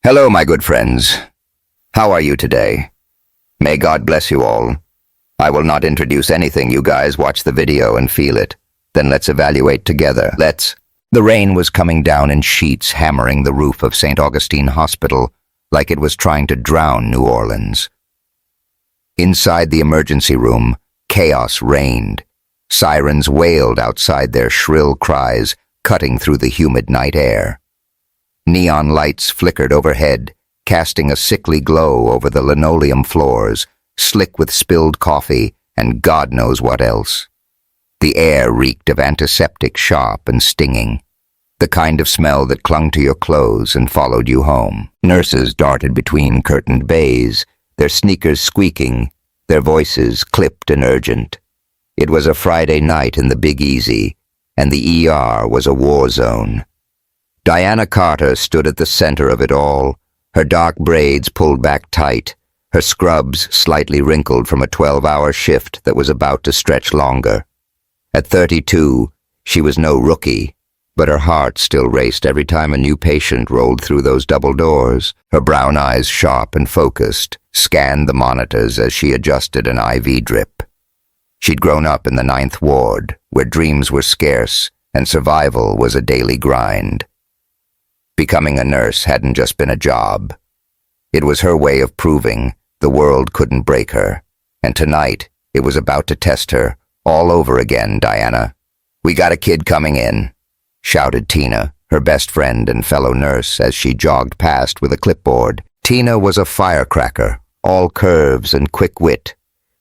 Hello, my good friends. How are you today? May God bless you all. I will not introduce anything. You guys watch the video and feel it. Then let's evaluate together. The rain was coming down in sheets, hammering the roof of St. Augustine Hospital like it was trying to drown New Orleans. Inside the emergency room, chaos reigned. Sirens wailed outside, their shrill cries cutting through the humid night air. Neon lights flickered overhead, casting a sickly glow over the linoleum floors, slick with spilled coffee and God knows what else. The air reeked of antiseptic, sharp and stinging, the kind of smell that clung to your clothes and followed you home. Nurses darted between curtained bays, their sneakers squeaking, their voices clipped and urgent. It was a Friday night in the Big Easy, and the ER was a war zone. Diana Carter stood at the center of it all, her dark braids pulled back tight, her scrubs slightly wrinkled from a 12-hour shift that was about to stretch longer. At 32, she was no rookie, but her heart still raced every time a new patient rolled through those double doors. Her brown eyes, sharp and focused, scanned the monitors as she adjusted an IV drip. She'd grown up in the 9th Ward, where dreams were scarce and survival was a daily grind. Becoming a nurse hadn't just been a job. It was her way of proving the world couldn't break her, and tonight it was about to test her all over again. Diana, "We got a kid coming in," shouted Tina, her best friend and fellow nurse, as she jogged past with a clipboard. Tina was a firecracker, all curves and quick wit,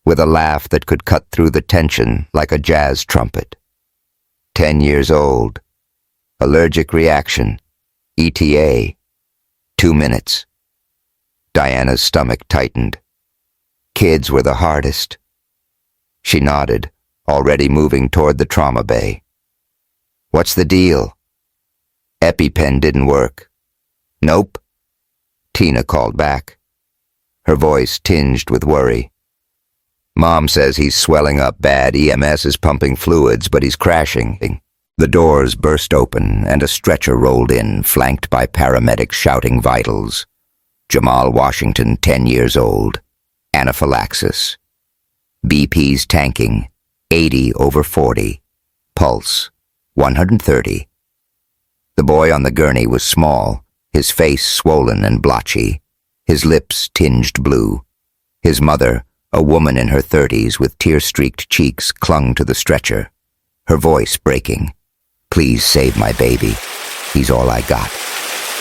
with a laugh that could cut through the tension like a jazz trumpet. 10 years old. Allergic reaction. ETA. 2 minutes. Diana's stomach tightened. Kids were the hardest. She nodded, already moving toward the trauma bay. "What's the deal?" "EpiPen didn't work." "Nope," Tina called back, her voice tinged with worry. "Mom says he's swelling up bad. EMS is pumping fluids, but he's crashing." The doors burst open and a stretcher rolled in, flanked by paramedics shouting vitals. Jamal Washington, 10 years old. Anaphylaxis. BP's tanking, 80/40. Pulse, 130. The boy on the gurney was small, his face swollen and blotchy, his lips tinged blue. His mother, a woman in her 30s with tear-streaked cheeks, clung to the stretcher, her voice breaking. "Please save my baby. He's all I got."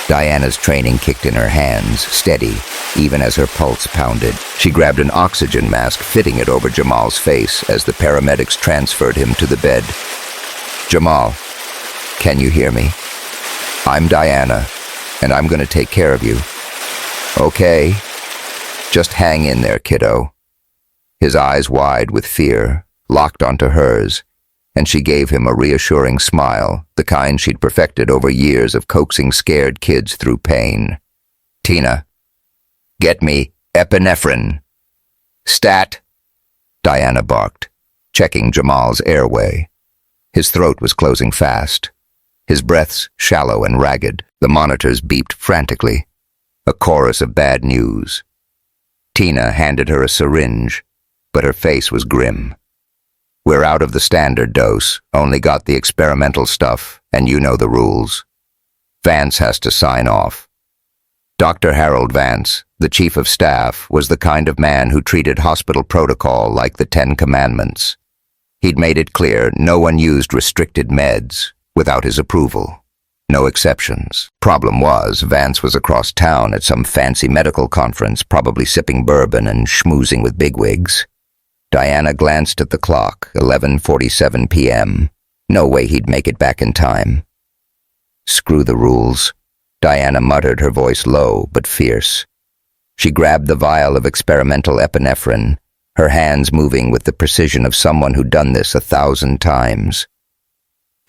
Diana's training kicked in her hands, steady, even as her pulse pounded. She grabbed an oxygen mask, fitting it over Jamal's face as the paramedics transferred him to the bed. "Jamal, can you hear me? I'm Diana, and I'm going to take care of you." "Okay. Just hang in there, kiddo." His eyes wide with fear, locked onto hers, and she gave him a reassuring smile, the kind she'd perfected over years of coaxing scared kids through pain. "Tina, get me epinephrine." "Stat," Diana barked, checking Jamal's airway. His throat was closing fast, his breaths shallow and ragged. The monitors beeped frantically, a chorus of bad news. Tina handed her a syringe, but her face was grim. "We're out of the standard dose, only got the experimental stuff, and you know the rules. Vance has to sign off." Dr. Harold Vance, the chief of staff, was the kind of man who treated hospital protocol like the 10 Commandments. He'd made it clear no one used restricted meds without his approval. No exceptions. Problem was, Vance was across town at some fancy medical conference, probably sipping bourbon and schmoozing with bigwigs. Diana glanced at the clock, 11:47 p.m. No way he'd make it back in time. "Screw the rules," Diana muttered, her voice low but fierce. She grabbed the vial of experimental epinephrine, her hands moving with the precision of someone who'd done this 1,000 times.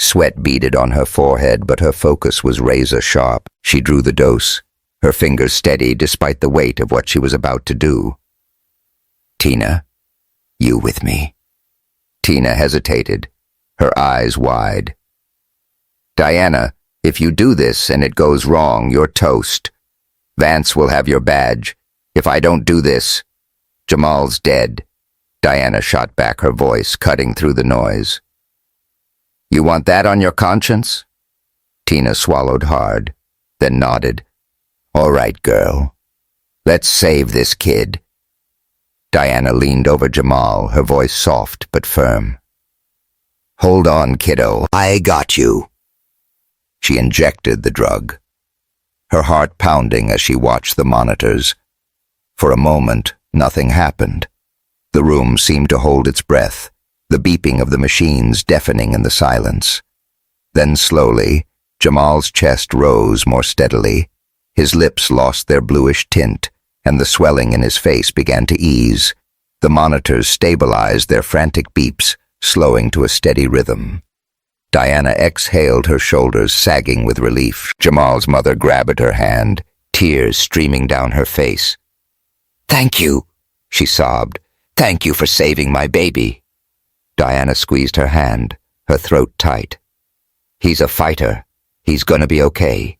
Sweat beaded on her forehead, but her focus was razor-sharp. She drew the dose, her fingers steady despite the weight of what she was about to do. "Tina, you with me?" Tina hesitated, her eyes wide. "Diana, if you do this and it goes wrong, you're toast." Vance will have your badge. If I don't do this, Jamal's dead. Diana shot back, her voice cutting through the noise. You want that on your conscience? Tina swallowed hard, then nodded. All right, girl. Let's save this kid. Diana leaned over Jamal, her voice soft but firm. Hold on, kiddo. I got you. She injected the drug, her heart pounding as she watched the monitors. For a moment, nothing happened. The room seemed to hold its breath, the beeping of the machines deafening in the silence. Then slowly, Jamal's chest rose more steadily. His lips lost their bluish tint, and the swelling in his face began to ease. The monitors stabilized their frantic beeps, slowing to a steady rhythm. Diana exhaled, her shoulders sagging with relief. Jamal's mother grabbed at her hand, tears streaming down her face. Thank you, she sobbed. Thank you for saving my baby. Diana squeezed her hand, her throat tight. He's a fighter. He's gonna be okay.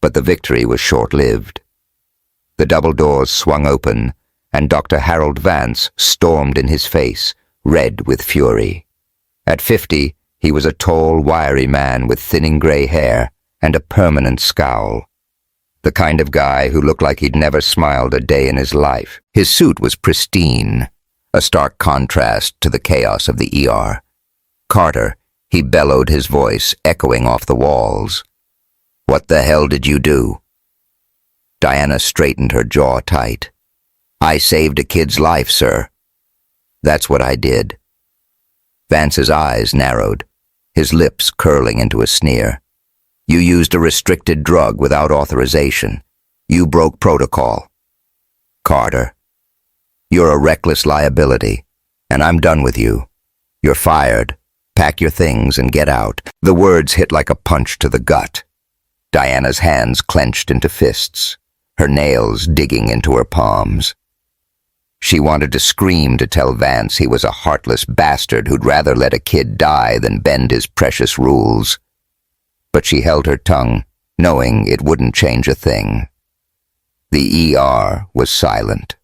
But the victory was short-lived. The double doors swung open, and Dr. Harold Vance stormed in his face, red with fury. At 50, he was a tall, wiry man with thinning gray hair and a permanent scowl. The kind of guy who looked like he'd never smiled a day in his life. His suit was pristine, a stark contrast to the chaos of the ER. Carter, he bellowed, his voice echoing off the walls. What the hell did you do? Diana straightened her jaw tight. I saved a kid's life, sir. That's what I did. Vance's eyes narrowed, his lips curling into a sneer. You used a restricted drug without authorization. You broke protocol. Carter, you're a reckless liability, and I'm done with you. You're fired. Pack your things and get out. The words hit like a punch to the gut. Diana's hands clenched into fists, her nails digging into her palms. She wanted to scream to tell Vance he was a heartless bastard who'd rather let a kid die than bend his precious rules. But she held her tongue, knowing it wouldn't change a thing. The ER was silent.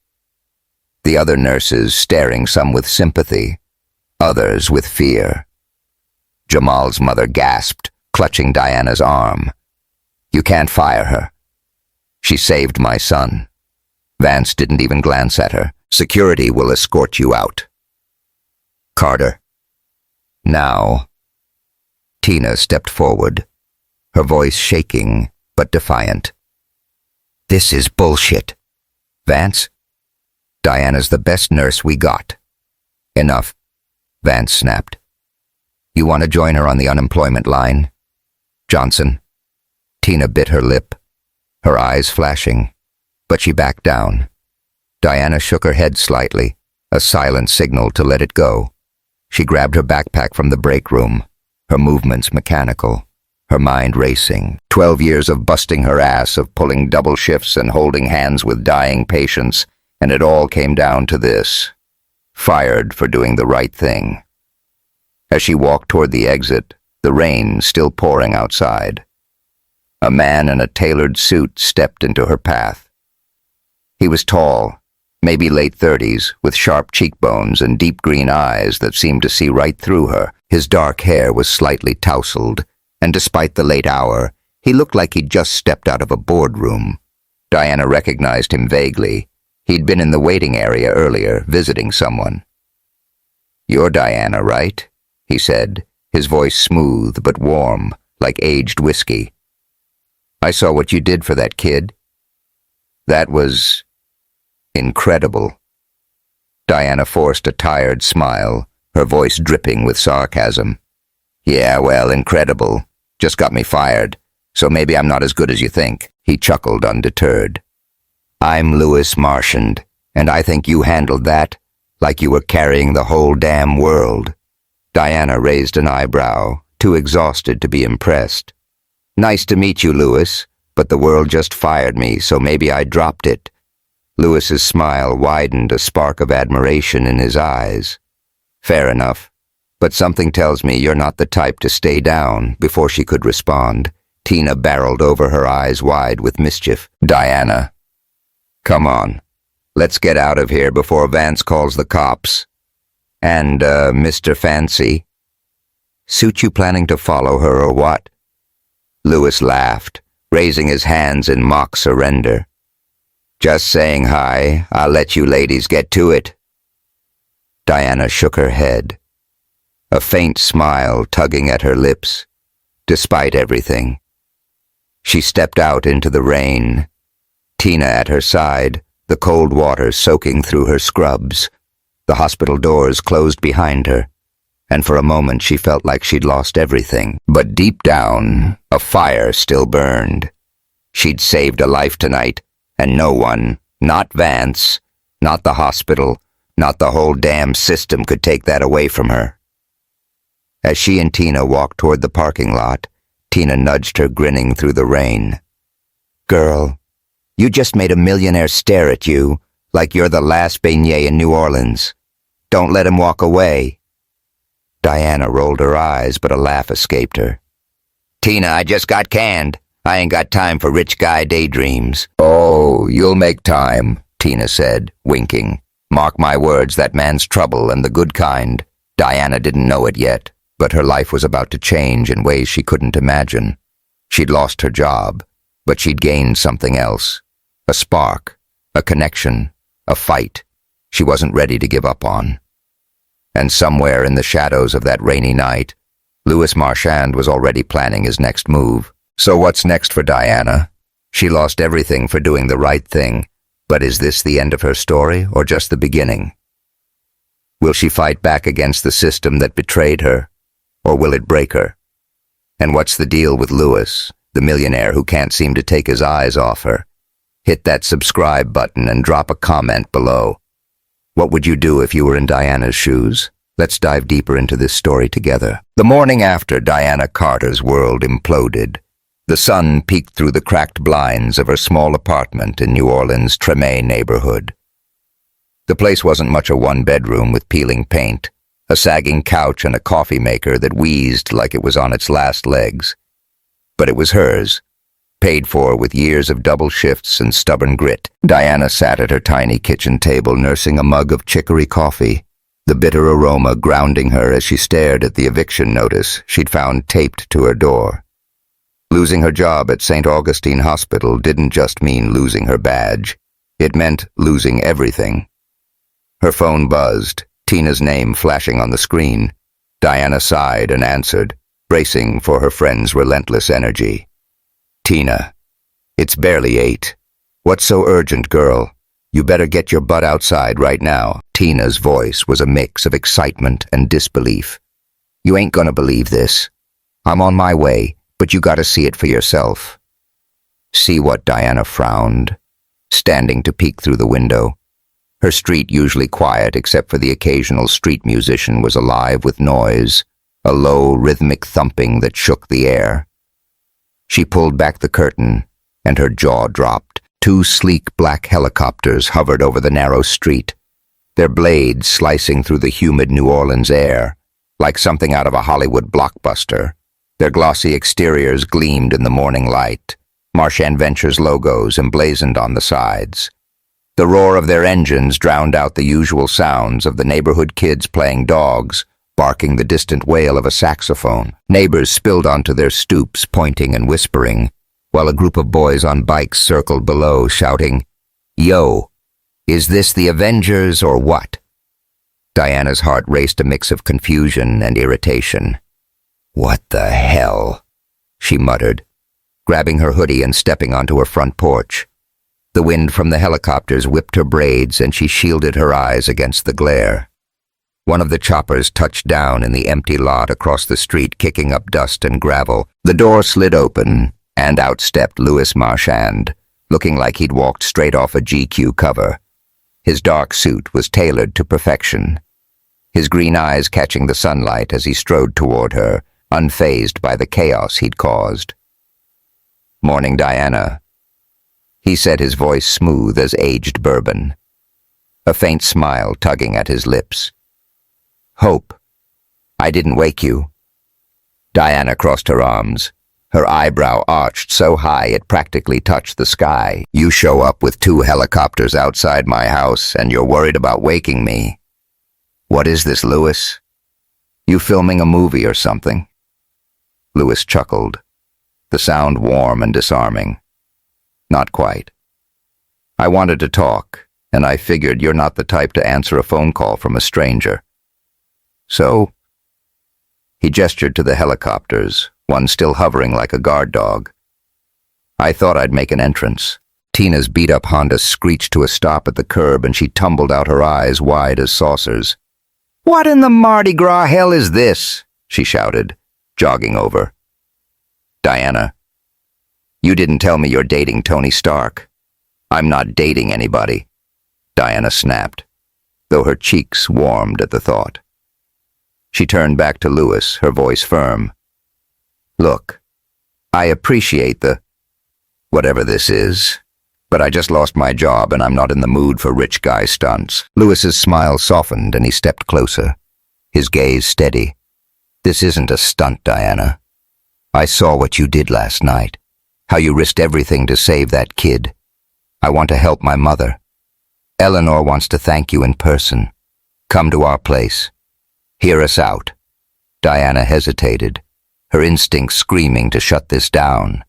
The other nurses staring, some with sympathy, others with fear. Jamal's mother gasped, clutching Diana's arm. You can't fire her. She saved my son. Vance didn't even glance at her. Security will escort you out. Carter. Now. Tina stepped forward, her voice shaking but defiant. This is bullshit. Vance? Diana's the best nurse we got. Enough, Vance snapped. You want to join her on the unemployment line? Johnson. Tina bit her lip, her eyes flashing, but she backed down. Diana shook her head slightly, a silent signal to let it go. She grabbed her backpack from the break room, her movements mechanical, her mind racing. 12 years of busting her ass, of pulling double shifts and holding hands with dying patients, and it all came down to this. Fired for doing the right thing. As she walked toward the exit, the rain still pouring outside. A man in a tailored suit stepped into her path. He was tall, maybe late 30s, with sharp cheekbones and deep green eyes that seemed to see right through her. His dark hair was slightly tousled, and despite the late hour, he looked like he'd just stepped out of a boardroom. Diana recognized him vaguely. He'd been in the waiting area earlier, visiting someone. You're Diana, right? He said, his voice smooth but warm, like aged whiskey. I saw what you did for that kid. That was incredible. Diana forced a tired smile, her voice dripping with sarcasm. Yeah, well, incredible. Just got me fired, so maybe I'm not as good as you think. He chuckled undeterred. I'm Louis Marchand, and I think you handled that like you were carrying the whole damn world. Diana raised an eyebrow, too exhausted to be impressed. Nice to meet you, Louis, but the world just fired me, so maybe I dropped it. Louis's smile widened, a spark of admiration in his eyes. Fair enough, but something tells me you're not the type to stay down. Before she could respond, Tina barreled over, her eyes wide with mischief. Diana, come on. Let's get out of here before Vance calls the cops. And, Mr. Fancy, suit you planning to follow her or what? Lewis laughed, raising his hands in mock surrender. Just saying hi. I'll let you ladies get to it. Diana shook her head, a faint smile tugging at her lips, despite everything. She stepped out into the rain, Tina at her side, the cold water soaking through her scrubs. The hospital doors closed behind her, and for a moment she felt like she'd lost everything. But deep down, a fire still burned. She'd saved a life tonight, and no one, not Vance, not the hospital, not the whole damn system could take that away from her. As she and Tina walked toward the parking lot, Tina nudged her, grinning through the rain. Girl, you just made a millionaire stare at you like you're the last beignet in New Orleans. Don't let him walk away. Diana rolled her eyes, but a laugh escaped her. Tina, I just got canned. I ain't got time for rich guy daydreams. Oh, you'll make time, Tina said, winking. Mark my words, that man's trouble and the good kind. Diana didn't know it yet, but her life was about to change in ways she couldn't imagine. She'd lost her job, but she'd gained something else. A spark, a connection, a fight she wasn't ready to give up on. And somewhere in the shadows of that rainy night, Louis Marchand was already planning his next move. So what's next for Diana? She lost everything for doing the right thing, but is this the end of her story or just the beginning? Will she fight back against the system that betrayed her, or will it break her? And what's the deal with Louis, the millionaire who can't seem to take his eyes off her? Hit that subscribe button and drop a comment below. What would you do if you were in Diana's shoes? Let's dive deeper into this story together. The morning after Diana Carter's world imploded, the sun peeked through the cracked blinds of her small apartment in New Orleans' Treme neighborhood. The place wasn't much a one-bedroom with peeling paint, a sagging couch and a coffee maker that wheezed like it was on its last legs. But it was hers, paid for with years of double shifts and stubborn grit. Diana sat at her tiny kitchen table nursing a mug of chicory coffee, the bitter aroma grounding her as she stared at the eviction notice she'd found taped to her door. Losing her job at St. Augustine Hospital didn't just mean losing her badge. It meant losing everything. Her phone buzzed, Tina's name flashing on the screen. Diana sighed and answered, bracing for her friend's relentless energy. Tina, it's barely 8. What's so urgent, girl? You better get your butt outside right now. Tina's voice was a mix of excitement and disbelief. You ain't gonna believe this. I'm on my way, but you gotta see it for yourself. See what? Diana frowned, standing to peek through the window. Her street, usually quiet except for the occasional street musician, was alive with noise, a low, rhythmic thumping that shook the air. She pulled back the curtain, and her jaw dropped. 2 sleek black helicopters hovered over the narrow street, their blades slicing through the humid New Orleans air, like something out of a Hollywood blockbuster. Their glossy exteriors gleamed in the morning light, Marchand Ventures logos emblazoned on the sides. The roar of their engines drowned out the usual sounds of the neighborhood kids playing dogs, barking the distant wail of a saxophone. Neighbors spilled onto their stoops, pointing and whispering, while a group of boys on bikes circled below, shouting, "Yo, is this the Avengers or what?" Diana's heart raced, a mix of confusion and irritation. "What the hell?" she muttered, grabbing her hoodie and stepping onto her front porch. The wind from the helicopters whipped her braids, and she shielded her eyes against the glare. One of the choppers touched down in the empty lot across the street, kicking up dust and gravel. The door slid open, and out stepped Louis Marchand, looking like he'd walked straight off a GQ cover. His dark suit was tailored to perfection, his green eyes catching the sunlight as he strode toward her, unfazed by the chaos he'd caused. "Morning, Diana," he said, his voice smooth as aged bourbon, a faint smile tugging at his lips. "Hope, I didn't wake you." Diana crossed her arms. Her eyebrow arched so high it practically touched the sky. "You show up with 2 helicopters outside my house, and you're worried about waking me. What is this, Lewis? You filming a movie or something?" Lewis chuckled, the sound warm and disarming. "Not quite. I wanted to talk, and I figured you're not the type to answer a phone call from a stranger. So," he gestured to the helicopters, one still hovering like a guard dog. "I thought I'd make an entrance." Tina's beat-up Honda screeched to a stop at the curb, and she tumbled out, her eyes wide as saucers. "What in the Mardi Gras hell is this?" she shouted, jogging over. "Diana, you didn't tell me you're dating Tony Stark." "I'm not dating anybody," Diana snapped, though her cheeks warmed at the thought. She turned back to Lewis, her voice firm. "Look, I appreciate the whatever this is, but I just lost my job and I'm not in the mood for rich guy stunts." Lewis's smile softened and he stepped closer, his gaze steady. "This isn't a stunt, Diana. I saw what you did last night, how you risked everything to save that kid. I want to help my mother. Eleanor wants to thank you in person. Come to our place. Hear us out." Diana hesitated, her instincts screaming to shut this down.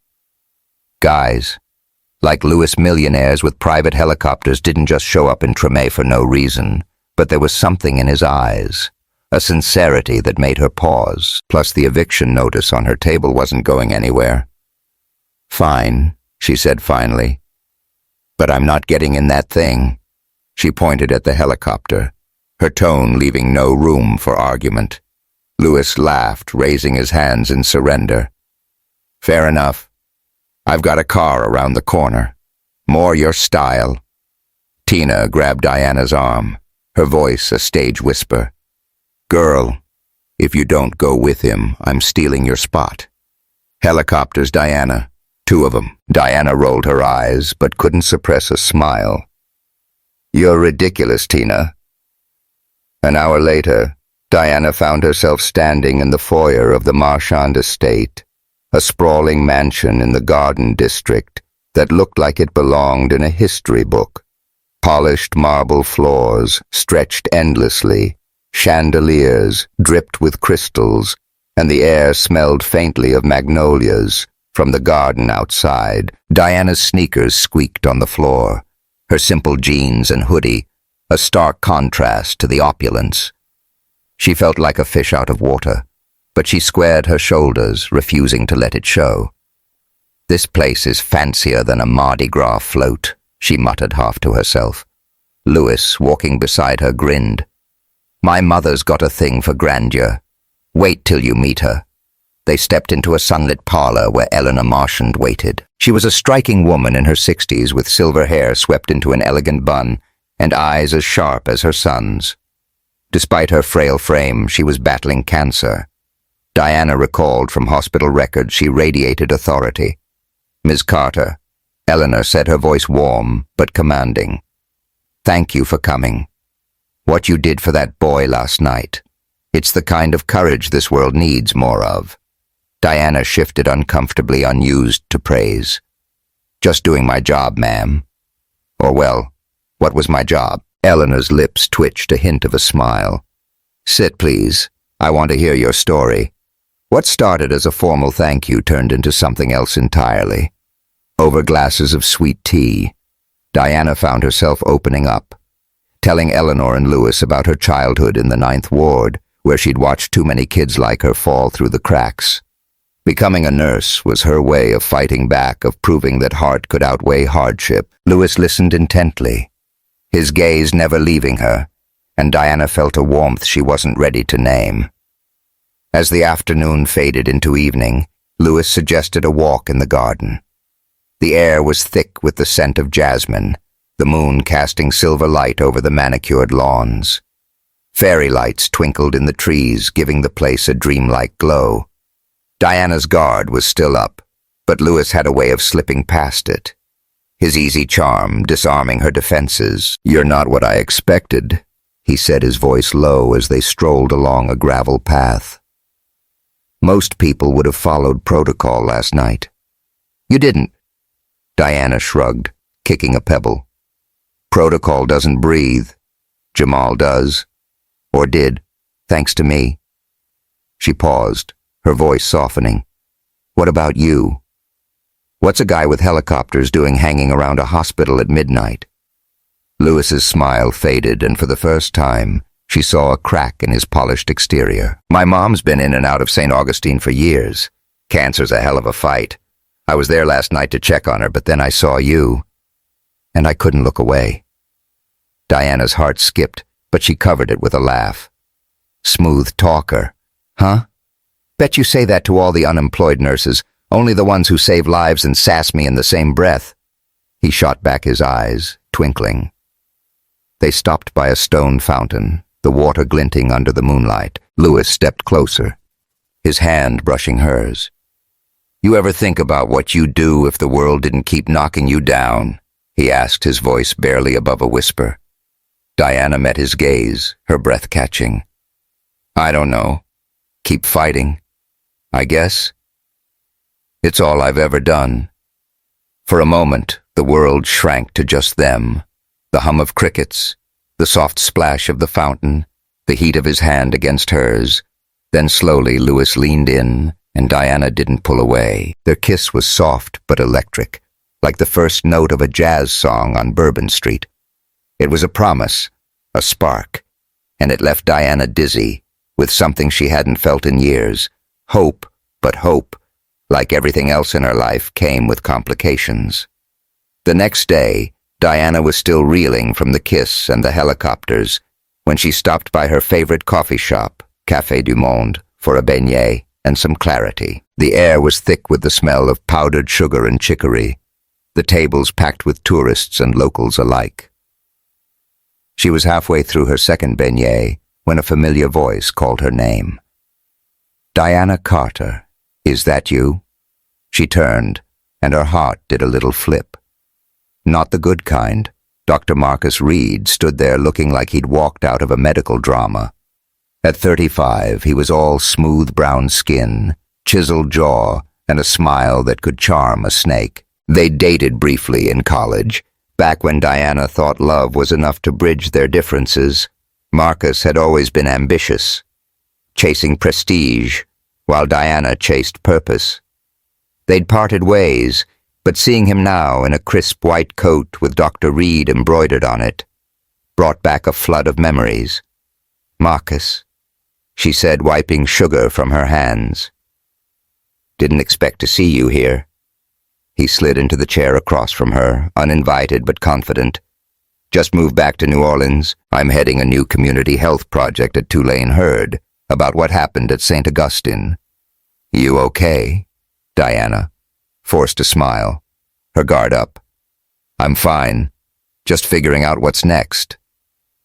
Guys, like Lewis, millionaires with private helicopters didn't just show up in Treme for no reason, but there was something in his eyes, a sincerity that made her pause, plus the eviction notice on her table wasn't going anywhere. "Fine," she said finally. "But I'm not getting in that thing." She pointed at the helicopter, her tone leaving no room for argument. Lewis laughed, raising his hands in surrender. "Fair enough. I've got a car around the corner. More your style." Tina grabbed Diana's arm, her voice a stage whisper. "Girl, if you don't go with him, I'm stealing your spot." "Helicopters, Diana. 2 of them." Diana rolled her eyes, but couldn't suppress a smile. "You're ridiculous, Tina." An hour later, Diana found herself standing in the foyer of the Marchand estate, a sprawling mansion in the Garden District that looked like it belonged in a history book. Polished marble floors stretched endlessly, chandeliers dripped with crystals, and the air smelled faintly of magnolias. From the garden outside, Diana's sneakers squeaked on the floor, her simple jeans and hoodie, a stark contrast to the opulence. She felt like a fish out of water, but she squared her shoulders, refusing to let it show. "This place is fancier than a Mardi Gras float," she muttered half to herself. Lewis, walking beside her, grinned. "My mother's got a thing for grandeur. Wait till you meet her." They stepped into a sunlit parlor where Eleanor Marchand waited. She was a striking woman in her 60s with silver hair swept into an elegant bun and eyes as sharp as her son's. Despite her frail frame, she was battling cancer. Diana recalled from hospital records she radiated authority. "Ms. Carter," Eleanor said, her voice warm but commanding. "Thank you for coming. What you did for that boy last night. It's the kind of courage this world needs more of." Diana shifted uncomfortably unused to praise. "Just doing my job, ma'am." "Or well, what was my job?" Eleanor's lips twitched a hint of a smile. "Sit, please. I want to hear your story." What started as a formal thank you turned into something else entirely. Over glasses of sweet tea, Diana found herself opening up, telling Eleanor and Lewis about her childhood in the 9th Ward, where she'd watched too many kids like her fall through the cracks. Becoming a nurse was her way of fighting back, of proving that heart could outweigh hardship. Lewis listened intently, his gaze never leaving her, and Diana felt a warmth she wasn't ready to name. As the afternoon faded into evening, Lewis suggested a walk in the garden. The air was thick with the scent of jasmine, the moon casting silver light over the manicured lawns. Fairy lights twinkled in the trees, giving the place a dreamlike glow. Diana's guard was still up, but Lewis had a way of slipping past it, his easy charm disarming her defenses. "You're not what I expected," he said, his voice low as they strolled along a gravel path. Most people would have followed protocol last night. You didn't. Diana shrugged, kicking a pebble. Protocol doesn't breathe. Jamal does. Or did, thanks to me. She paused, her voice softening. What about you? What's a guy with helicopters doing hanging around a hospital at midnight? Lewis's smile faded, and for the first time, she saw a crack in his polished exterior. My mom's been in and out of St. Augustine for years. Cancer's a hell of a fight. I was there last night to check on her, but then I saw you, and I couldn't look away. Diana's heart skipped, but she covered it with a laugh. Smooth talker, huh? Bet you say that to all the unemployed nurses, only the ones who save lives and sass me in the same breath. He shot back his eyes, twinkling. They stopped by a stone fountain, the water glinting under the moonlight. Lewis stepped closer, his hand brushing hers. You ever think about what you'd do if the world didn't keep knocking you down? He asked, his voice barely above a whisper. Diana met his gaze, her breath catching. I don't know. Keep fighting, I guess. It's all I've ever done. For a moment, the world shrank to just them. The hum of crickets, the soft splash of the fountain, the heat of his hand against hers. Then slowly Lewis leaned in, and Diana didn't pull away. Their kiss was soft but electric, like the first note of a jazz song on Bourbon Street. It was a promise, a spark, and it left Diana dizzy, with something she hadn't felt in years. Hope, but hope, like everything else in her life, came with complications. The next day, Diana was still reeling from the kiss and the helicopters when she stopped by her favorite coffee shop, Café du Monde, for a beignet and some clarity. The air was thick with the smell of powdered sugar and chicory, the tables packed with tourists and locals alike. She was halfway through her second beignet when a familiar voice called her name. Diana Carter, is that you? She turned, and her heart did a little flip. Not the good kind. Dr. Marcus Reed stood there looking like he'd walked out of a medical drama. At 35, he was all smooth brown skin, chiseled jaw, and a smile that could charm a snake. They dated briefly in college, back when Diana thought love was enough to bridge their differences. Marcus had always been ambitious, chasing prestige, while Diana chased purpose. They'd parted ways, but seeing him now in a crisp white coat with Dr. Reed embroidered on it brought back a flood of memories. Marcus, she said, wiping sugar from her hands. Didn't expect to see you here. He slid into the chair across from her, uninvited but confident. Just moved back to New Orleans. I'm heading a new community health project at Tulane Herd about what happened at St. Augustine. You okay? Diana forced a smile, her guard up. I'm fine, just figuring out what's next.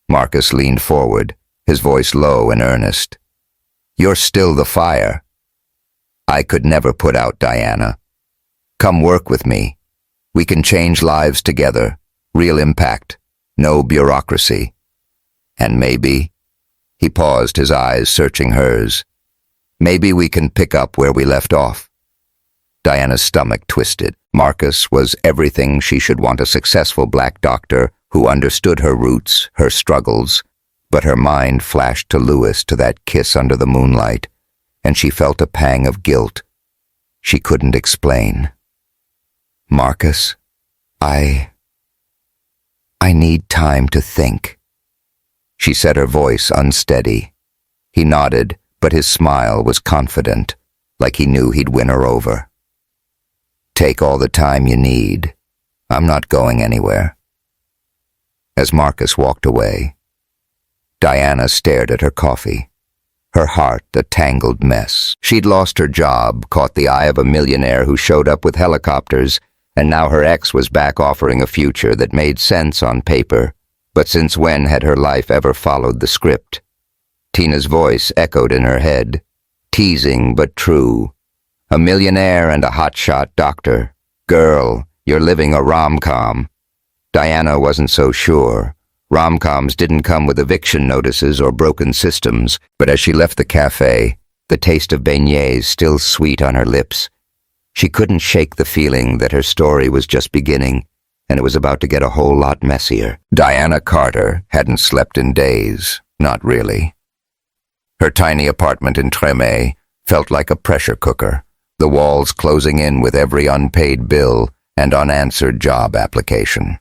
Marcus leaned forward, his voice low and earnest. You're still the fire. I could never put out Diana. Come work with me. We can change lives together, real impact, no bureaucracy. And maybe, he paused, his eyes searching hers, maybe we can pick up where we left off. Diana's stomach twisted. Marcus was everything she should want a successful black doctor who understood her roots, her struggles, but her mind flashed to Lewis, to that kiss under the moonlight, and she felt a pang of guilt she couldn't explain. Marcus, I need time to think. She said, her voice unsteady. He nodded, but his smile was confident, like he knew he'd win her over. Take all the time you need. I'm not going anywhere. As Marcus walked away, Diana stared at her coffee, her heart a tangled mess. She'd lost her job, caught the eye of a millionaire who showed up with helicopters, and now her ex was back offering a future that made sense on paper. But since when had her life ever followed the script? Tina's voice echoed in her head, teasing but true. A millionaire and a hotshot doctor. Girl, you're living a rom-com. Diana wasn't so sure. Rom-coms didn't come with eviction notices or broken systems, but as she left the cafe, the taste of beignets still sweet on her lips. She couldn't shake the feeling that her story was just beginning, and it was about to get a whole lot messier. Diana Carter hadn't slept in days, not really. Her tiny apartment in Treme felt like a pressure cooker, the walls closing in with every unpaid bill and unanswered job application.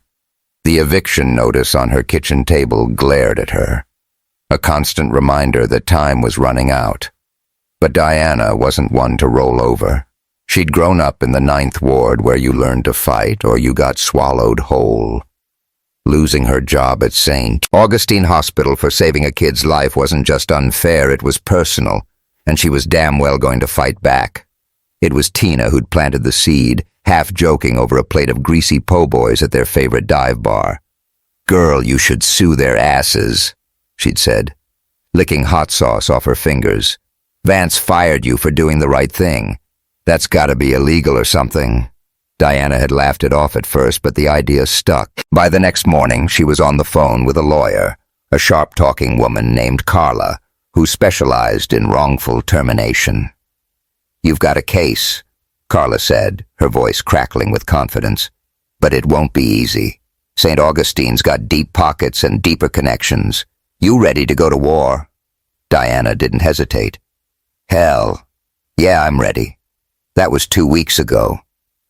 The eviction notice on her kitchen table glared at her, a constant reminder that time was running out. But Diana wasn't one to roll over. She'd grown up in the 9th Ward where you learned to fight or you got swallowed whole. Losing her job at St. Augustine Hospital for saving a kid's life wasn't just unfair, it was personal, and she was damn well going to fight back. It was Tina who'd planted the seed, half joking over a plate of greasy po' boys at their favorite dive bar. "Girl, you should sue their asses," she'd said, licking hot sauce off her fingers. "Vance fired you for doing the right thing. That's gotta be illegal or something." Diana had laughed it off at first, but the idea stuck. By the next morning, she was on the phone with a lawyer, a sharp-talking woman named Carla, who specialized in wrongful termination. "You've got a case," Carla said, her voice crackling with confidence. "But it won't be easy. St. Augustine's got deep pockets and deeper connections. You ready to go to war?" Diana didn't hesitate. "Hell, yeah, I'm ready. That was 2 weeks ago."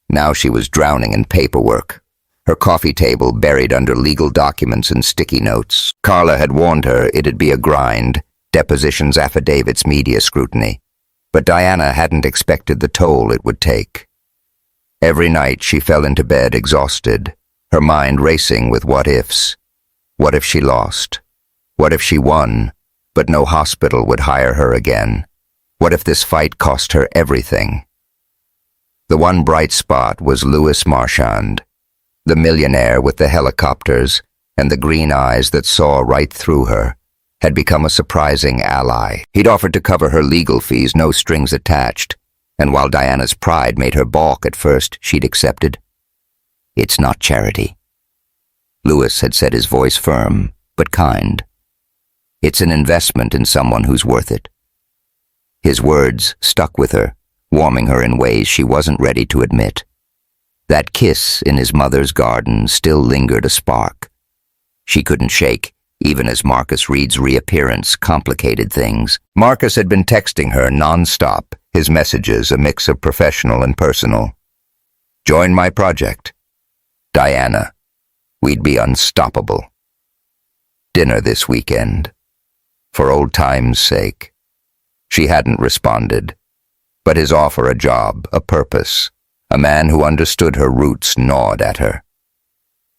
Now she was drowning in paperwork, her coffee table buried under legal documents and sticky notes. Carla had warned her it'd be a grind, depositions, affidavits, media scrutiny. But Diana hadn't expected the toll it would take. Every night she fell into bed exhausted, her mind racing with what-ifs. What if she lost? What if she won, but no hospital would hire her again? What if this fight cost her everything? The one bright spot was Louis Marchand, the millionaire with the helicopters and the green eyes that saw right through her, had become a surprising ally. He'd offered to cover her legal fees, no strings attached, and while Diana's pride made her balk at first, she'd accepted. "It's not charity," Louis had said, his voice firm but kind. "It's an investment in someone who's worth it." His words stuck with her, warming her in ways she wasn't ready to admit. That kiss in his mother's garden still lingered a spark. She couldn't shake, even as Marcus Reed's reappearance complicated things. Marcus had been texting her non-stop, his messages a mix of professional and personal. "Join my project. Diana. We'd be unstoppable. Dinner this weekend. For old time's sake." She hadn't responded. But his offer, a job, a purpose, a man who understood her roots, gnawed at her.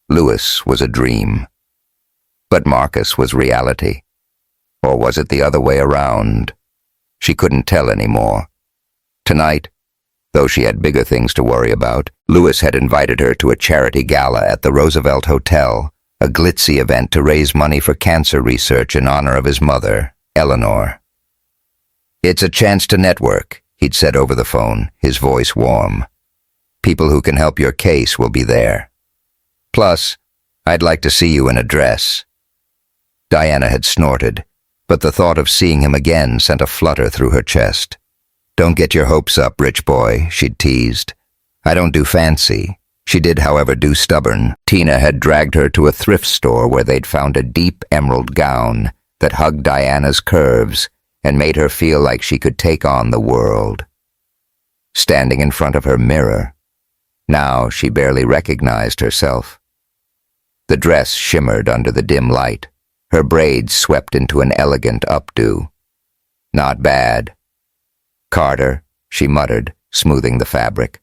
Louis was a dream. But Marcus was reality. Or was it the other way around? She couldn't tell anymore. Tonight, though she had bigger things to worry about, Louis had invited her to a charity gala at the Roosevelt Hotel, a glitzy event to raise money for cancer research in honor of his mother, Eleanor. "It's a chance to network," he'd said over the phone, his voice warm. "People who can help your case will be there. Plus, I'd like to see you in a dress." Diana had snorted, but the thought of seeing him again sent a flutter through her chest. "Don't get your hopes up, rich boy," she'd teased. "I don't do fancy." She did, however, do stubborn. Tina had dragged her to a thrift store where they'd found a deep emerald gown that hugged Diana's curves and made her feel like she could take on the world. Standing in front of her mirror, now she barely recognized herself. The dress shimmered under the dim light, her braids swept into an elegant updo. "Not bad." "Carter," she muttered, smoothing the fabric.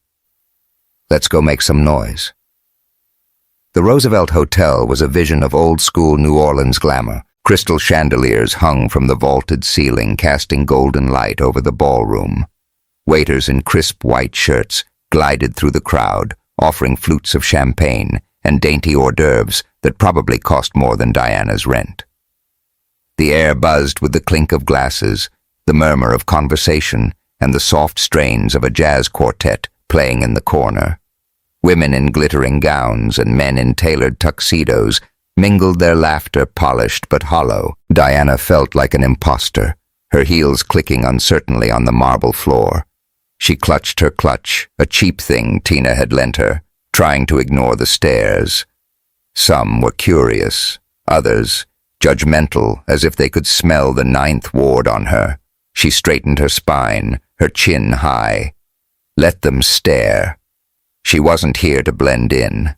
"Let's go make some noise." The Roosevelt Hotel was a vision of old-school New Orleans glamour. Crystal chandeliers hung from the vaulted ceiling, casting golden light over the ballroom. Waiters in crisp white shirts glided through the crowd, offering flutes of champagne and dainty hors d'oeuvres that probably cost more than Diana's rent. The air buzzed with the clink of glasses, the murmur of conversation, and the soft strains of a jazz quartet playing in the corner. Women in glittering gowns and men in tailored tuxedos mingled their laughter, polished but hollow. Diana felt like an imposter, her heels clicking uncertainly on the marble floor. She clutched her clutch, a cheap thing Tina had lent her, trying to ignore the stares. Some were curious, others judgmental, as if they could smell the ninth ward on her. She straightened her spine, her chin high. Let them stare. She wasn't here to blend in.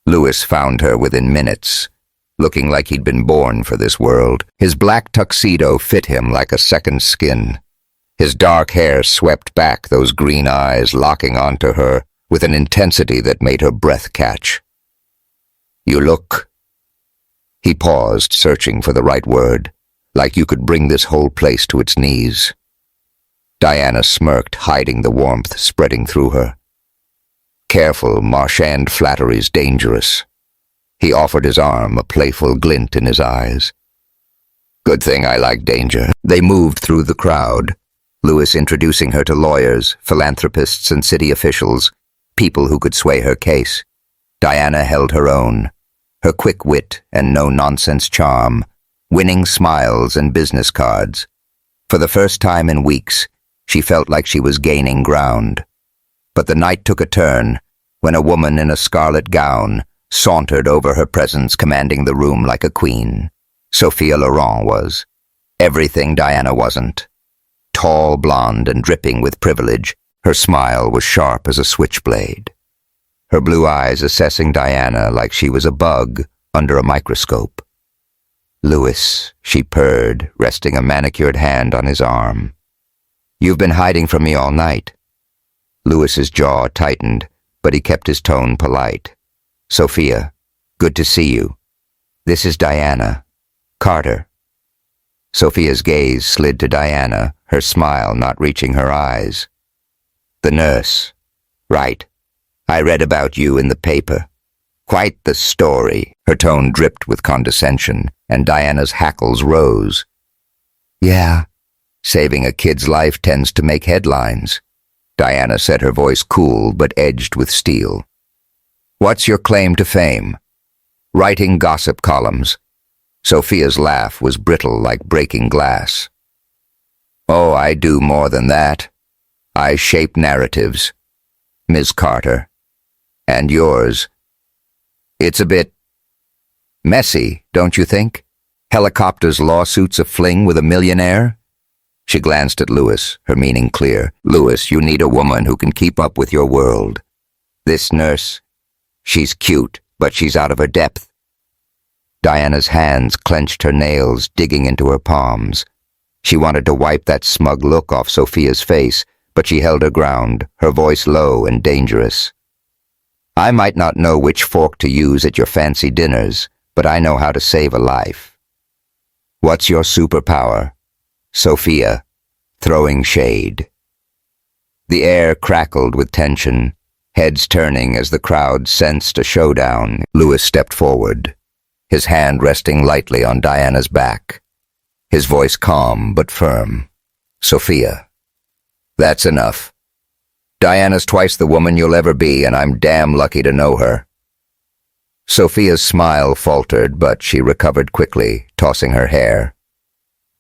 Louis found her within minutes, looking like he'd been born for this world. His black tuxedo fit him like a second skin. His dark hair swept back, those green eyes locking onto her with an intensity that made her breath catch. "You look—" He paused, searching for the right word, like you could bring this whole place to its knees. Diana smirked, hiding the warmth spreading through her. "Careful, Marchand flattery's dangerous." He offered his arm, a playful glint in his eyes. "Good thing I like danger." They moved through the crowd, Louis introducing her to lawyers, philanthropists, and city officials, people who could sway her case. Diana held her own, her quick wit and no-nonsense charm, winning smiles and business cards. For the first time in weeks, she felt like she was gaining ground. But the night took a turn when a woman in a scarlet gown sauntered over her presence, commanding the room like a queen. Sophia Laurent was. Everything Diana wasn't. Tall, blonde, and dripping with privilege, her smile was sharp as a switchblade. Her blue eyes assessing Diana like she was a bug under a microscope. "Louis," she purred, resting a manicured hand on his arm. "You've been hiding from me all night." Louis's jaw tightened, but he kept his tone polite. "Sophia, good to see you. This is Diana. Carter." Sophia's gaze slid to Diana, her smile not reaching her eyes. "The nurse. Right. I read about you in the paper. Quite the story." Her tone dripped with condescension, and Diana's hackles rose. "Yeah, saving a kid's life tends to make headlines." Diana said, her voice cool but edged with steel. "What's your claim to fame?" "Writing gossip columns." Sophia's laugh was brittle like breaking glass. "Oh, I do more than that. I shape narratives. Ms. Carter. And yours. It's a bit messy, don't you think? Helicopters, lawsuits, a fling with a millionaire?" She glanced at Louis, her meaning clear. "Louis, you need a woman who can keep up with your world. This nurse, she's cute, but she's out of her depth." Diana's hands clenched, her nails digging into her palms. She wanted to wipe that smug look off Sophia's face, but she held her ground, her voice low and dangerous. "I might not know which fork to use at your fancy dinners, but I know how to save a life." "What's your superpower?" Sophia, throwing shade. The air crackled with tension, heads turning as the crowd sensed a showdown. Louis stepped forward, his hand resting lightly on Diana's back, his voice calm but firm. "Sophia, that's enough. Diana's twice the woman you'll ever be, and I'm damn lucky to know her." Sophia's smile faltered, but she recovered quickly, tossing her hair.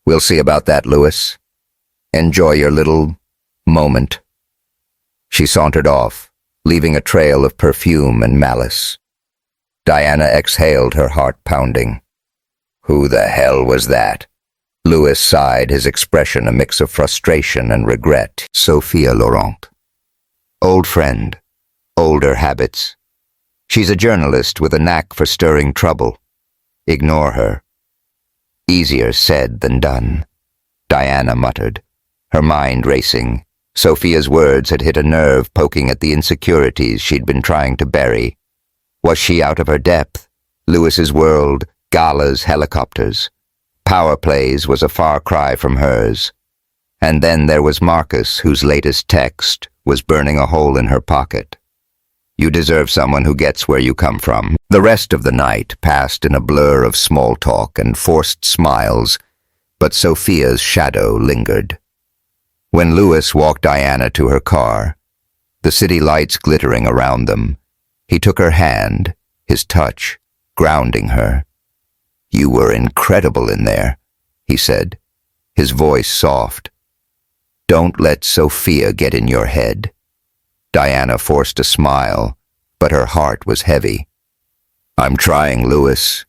"We'll see about that, Louis. Enjoy your little moment." She sauntered off, leaving a trail of perfume and malice. Diana exhaled, her heart pounding. "Who the hell was that?" Louis sighed, his expression a mix of frustration and regret. "Sophia Laurent. Old friend, older habits. She's a journalist with a knack for stirring trouble. Ignore her." "Easier said than done," Diana muttered, her mind racing. Sophia's words had hit a nerve, poking at the insecurities she'd been trying to bury. Was she out of her depth? Louis's world, Gala's helicopters. Power plays was a far cry from hers. And then there was Marcus, whose latest text was burning a hole in her pocket. You deserve someone who gets where you come from. The rest of the night passed in a blur of small talk and forced smiles, but Sophia's shadow lingered. When Louis walked Diana to her car, the city lights glittering around them, he took her hand, his touch, grounding her. "You were incredible in there," he said. his voice soft. Don't let Sophia get in your head. Diana forced a smile, but her heart was heavy. I'm trying, Louis,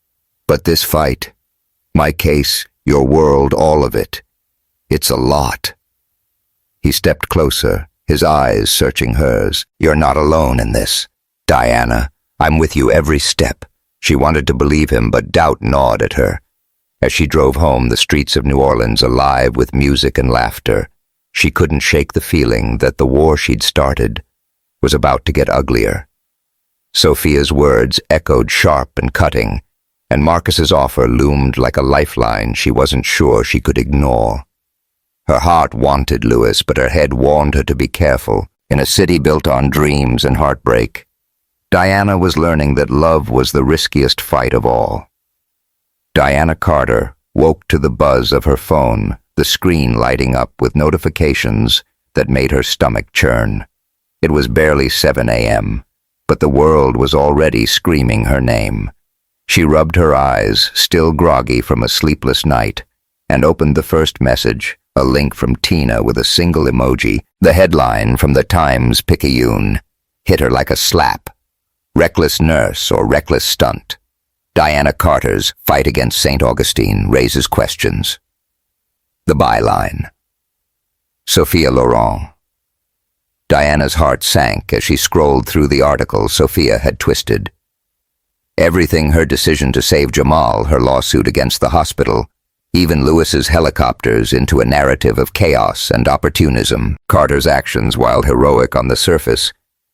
but this fight, my case, your world, all of it, it's a lot. He stepped closer, his eyes searching hers. You're not alone in this, Diana. I'm with you every step. She wanted to believe him, but doubt gnawed at her. As she drove home, the streets of New Orleans alive with music and laughter, she couldn't shake the feeling that the war she'd started was about to get uglier. Sophia's words echoed sharp and cutting, and Marcus's offer loomed like a lifeline she wasn't sure she could ignore. Her heart wanted Louis, but her head warned her to be careful. In a city built on dreams and heartbreak, Diana was learning that love was the riskiest fight of all. Diana Carter woke to the buzz of her phone, the screen lighting up with notifications that made her stomach churn. It was barely 7 a.m., but the world was already screaming her name. She rubbed her eyes, still groggy from a sleepless night, and opened the first message, a link from Tina with a single emoji. The headline from the Times-Picayune hit her like a slap. Reckless nurse or reckless stunt. Diana Carter's fight against St. Augustine raises questions. The byline. Sophia Laurent. Diana's heart sank as she scrolled through the article Sophia had twisted. Everything, her decision to save Jamal, her lawsuit against the hospital, even Louis's helicopters, into a narrative of chaos and opportunism. Carter's actions, while heroic on the surface,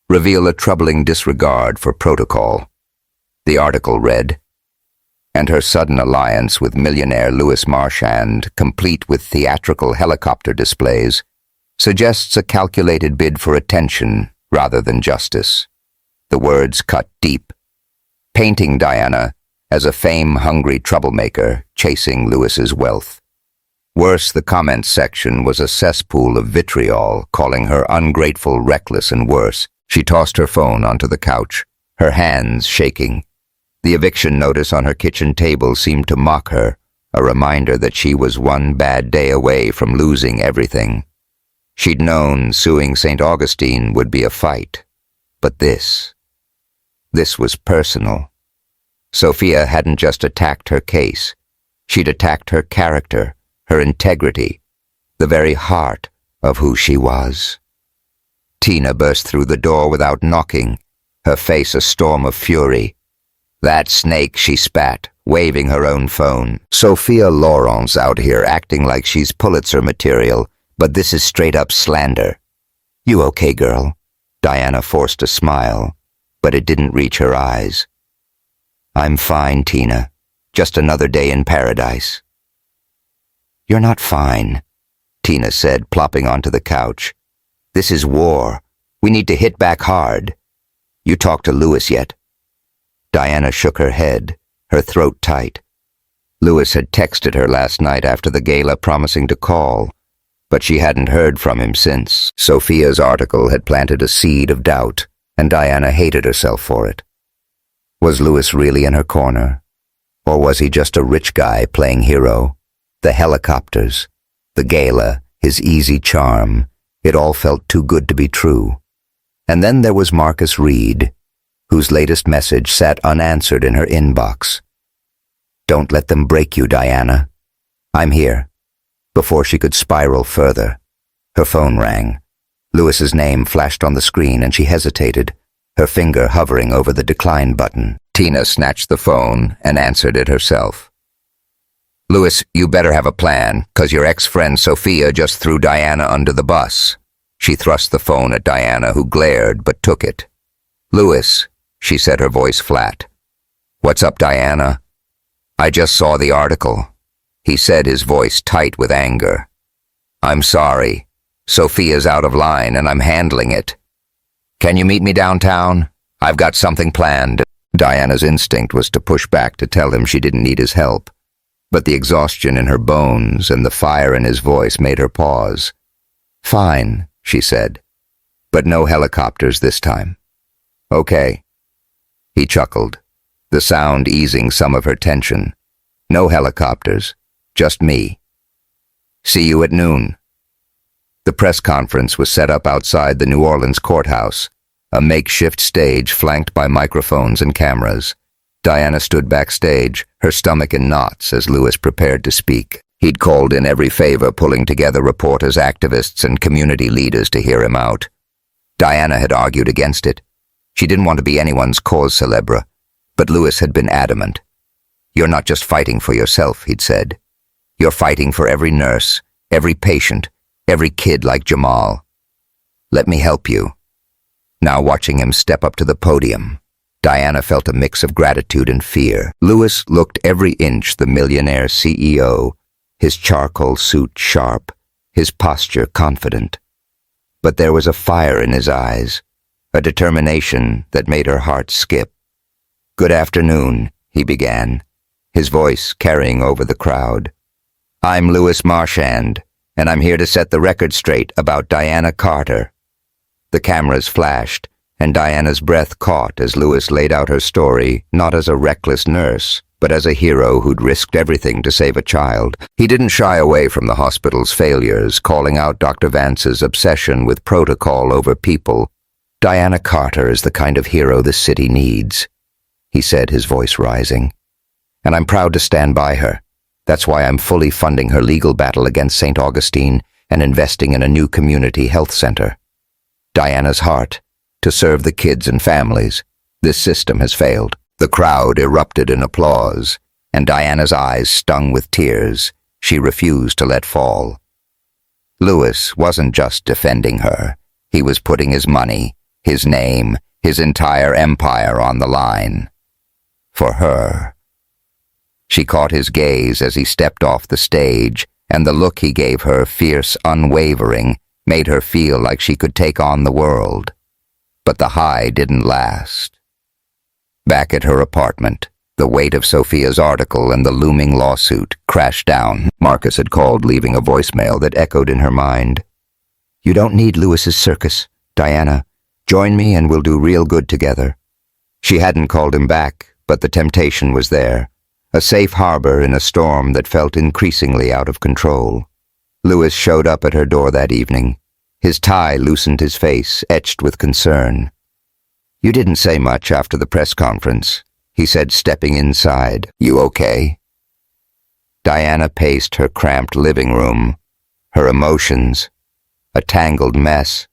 reveal a troubling disregard for protocol. The article read, and her sudden alliance with millionaire Louis Marchand, complete with theatrical helicopter displays, suggests a calculated bid for attention rather than justice. The words cut deep, painting Diana as a fame-hungry troublemaker chasing Louis's wealth. Worse, the comments section was a cesspool of vitriol, calling her ungrateful, reckless, and worse. She tossed her phone onto the couch, her hands shaking. The eviction notice on her kitchen table seemed to mock her, a reminder that she was one bad day away from losing everything. She'd known suing St. Augustine would be a fight, but this was personal. Sophia hadn't just attacked her case. She'd attacked her character, her integrity, the very heart of who she was. Tina burst through the door without knocking, her face a storm of fury. That snake, she spat, waving her own phone. Sophia Laurent's out here acting like she's Pulitzer material, but this is straight-up slander. You okay, girl? Diana forced a smile, but it didn't reach her eyes. I'm fine, Tina. Just another day in paradise. You're not fine, Tina said, plopping onto the couch. This is war. We need to hit back hard. You talked to Louis yet? Diana shook her head, her throat tight. Louis had texted her last night after the gala promising to call, but she hadn't heard from him since. Sophia's article had planted a seed of doubt, and Diana hated herself for it. Was Louis really in her corner? Or was he just a rich guy playing hero? The helicopters, the gala, his easy charm, it all felt too good to be true. And then there was Marcus Reed, whose latest message sat unanswered in her inbox. Don't let them break you, Diana. I'm here. Before she could spiral further, her phone rang. Louis's name flashed on the screen and she hesitated, her finger hovering over the decline button. Tina snatched the phone and answered it herself. Louis, you better have a plan, 'cause your ex-friend Sophia just threw Diana under the bus. She thrust the phone at Diana, who glared but took it. Louis, she said, her voice flat. What's up, Diana? I just saw the article, he said, his voice tight with anger. I'm sorry. Sophia's out of line and I'm handling it. Can you meet me downtown? I've got something planned. Diana's instinct was to push back to tell him she didn't need his help, but the exhaustion in her bones and the fire in his voice made her pause. Fine, she said, but no helicopters this time. Okay. He chuckled, the sound easing some of her tension. No helicopters, just me. See you at noon. The press conference was set up outside the New Orleans courthouse, a makeshift stage flanked by microphones and cameras. Diana stood backstage, her stomach in knots as Lewis prepared to speak. He'd called in every favor, pulling together reporters, activists, and community leaders to hear him out. Diana had argued against it. She didn't want to be anyone's cause célèbre, but Lewis had been adamant. "You're not just fighting for yourself," he'd said. "You're fighting for every nurse, every patient, every kid like Jamal. Let me help you." Now watching him step up to the podium, Diana felt a mix of gratitude and fear. Lewis looked every inch the millionaire CEO, his charcoal suit sharp, his posture confident. But there was a fire in his eyes, a determination that made her heart skip. "Good afternoon," he began, his voice carrying over the crowd. "I'm Lewis Marchand, and I'm here to set the record straight about Diana Carter." The cameras flashed, and Diana's breath caught as Lewis laid out her story, not as a reckless nurse, but as a hero who'd risked everything to save a child. He didn't shy away from the hospital's failures, calling out Dr. Vance's obsession with protocol over people. "Diana Carter is the kind of hero this city needs," he said, his voice rising. "And I'm proud to stand by her. That's why I'm fully funding her legal battle against St. Augustine and investing in a new community health center. Diana's heart, to serve the kids and families. This system has failed." The crowd erupted in applause, and Diana's eyes stung with tears. She refused to let fall. Lewis wasn't just defending her. He was putting his money, his name, his entire empire on the line. For her. She caught his gaze as he stepped off the stage, and the look he gave her, fierce, unwavering, made her feel like she could take on the world. But the high didn't last. Back at her apartment, the weight of Sophia's article and the looming lawsuit crashed down. Marcus had called, leaving a voicemail that echoed in her mind. "You don't need Lewis's circus, Diana. Join me and we'll do real good together." She hadn't called him back, but the temptation was there. A safe harbor in a storm that felt increasingly out of control. Lewis showed up at her door that evening. His tie loosened his face, etched with concern. "You didn't say much after the press conference," he said, stepping inside. "You okay?" Diana paced her cramped living room, her emotions, a tangled mess.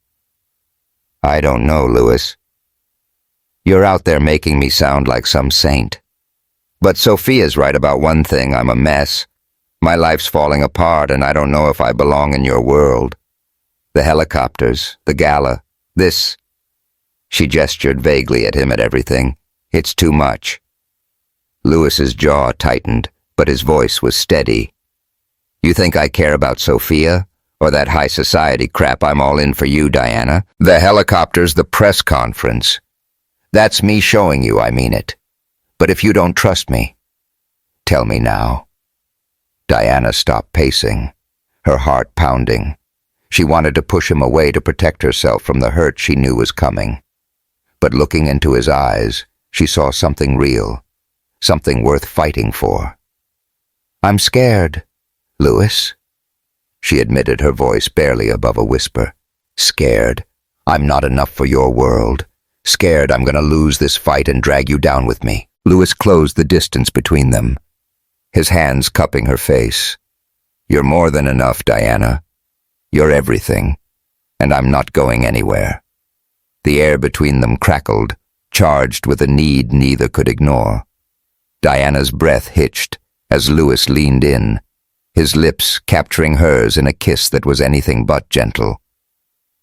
"I don't know, Lewis. You're out there making me sound like some saint. But Sophia's right about one thing: I'm a mess. My life's falling apart, and I don't know if I belong in your world. The helicopters, the Gala, this..." She gestured vaguely at him, at everything. "It's too much." Lewis's jaw tightened, but his voice was steady. "You think I care about Sophia? Or that high society crap I'm all in for you, Diana? The helicopters, the press conference. That's me showing you I mean it. But if you don't trust me, tell me now." Diana stopped pacing, her heart pounding. She wanted to push him away to protect herself from the hurt she knew was coming. But looking into his eyes, she saw something real, something worth fighting for. "I'm scared, Lewis," she admitted, her voice barely above a whisper. "Scared. I'm not enough for your world. Scared I'm gonna lose this fight and drag you down with me." Lewis closed the distance between them, his hands cupping her face. "You're more than enough, Diana. You're everything, and I'm not going anywhere." The air between them crackled, charged with a need neither could ignore. Diana's breath hitched as Lewis leaned in, his lips capturing hers in a kiss that was anything but gentle.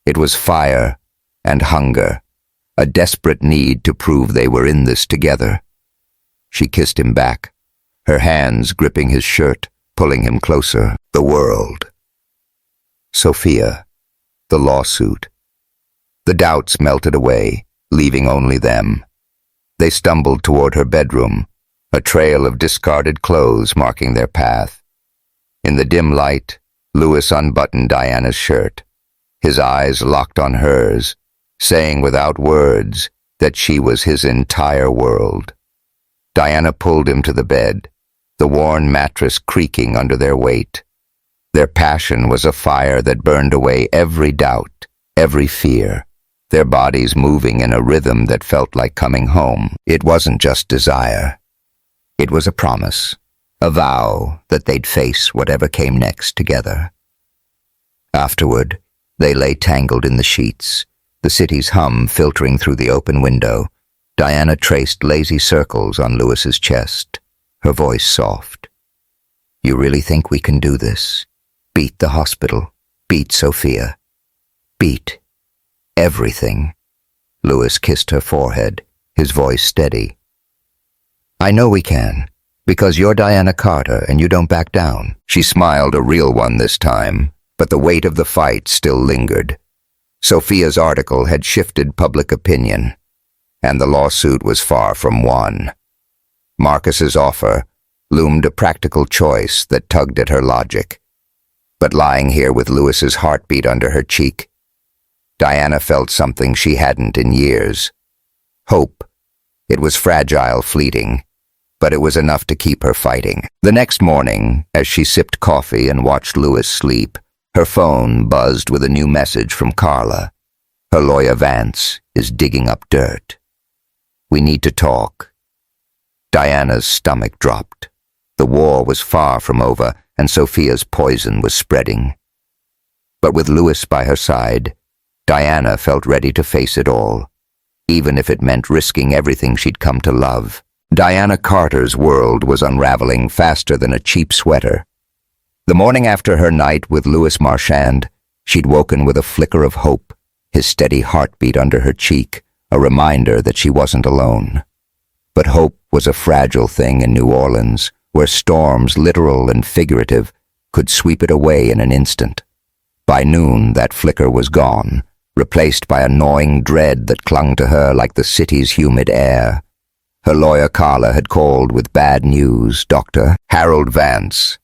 It was fire and hunger, a desperate need to prove they were in this together. She kissed him back, her hands gripping his shirt, pulling him closer. The world. Sophia. The lawsuit. The doubts melted away, leaving only them. They stumbled toward her bedroom, a trail of discarded clothes marking their path. In the dim light, Lewis unbuttoned Diana's shirt, his eyes locked on hers, saying without words that she was his entire world. Diana pulled him to the bed, the worn mattress creaking under their weight. Their passion was a fire that burned away every doubt, every fear, their bodies moving in a rhythm that felt like coming home. It wasn't just desire. It was a promise, a vow that they'd face whatever came next together. Afterward, they lay tangled in the sheets, the city's hum filtering through the open window. Diana traced lazy circles on Lewis's chest, her voice soft. "You really think we can do this? Beat the hospital, beat Sophia, beat everything." Lewis kissed her forehead, his voice steady. "I know we can, because you're Diana Carter and you don't back down." She smiled, a real one this time, but the weight of the fight still lingered. Sophia's article had shifted public opinion, and the lawsuit was far from won. Marcus's offer loomed a practical choice that tugged at her logic. But lying here with Lewis's heartbeat under her cheek, Diana felt something she hadn't in years. Hope. It was fragile, fleeting, but it was enough to keep her fighting. The next morning, as she sipped coffee and watched Lewis sleep, her phone buzzed with a new message from Carla. Her lawyer Vance is digging up dirt. "We need to talk." Diana's stomach dropped. The war was far from over, and Sophia's poison was spreading. But with Lewis by her side, Diana felt ready to face it all, even if it meant risking everything she'd come to love. Diana Carter's world was unraveling faster than a cheap sweater. The morning after her night with Louis Marchand, she'd woken with a flicker of hope, his steady heartbeat under her cheek, a reminder that she wasn't alone. But hope was a fragile thing in New Orleans, where storms, literal and figurative, could sweep it away in an instant. By noon, that flicker was gone, replaced by a gnawing dread that clung to her like the city's humid air. Her lawyer Carla had called with bad news. Dr. Harold Vance,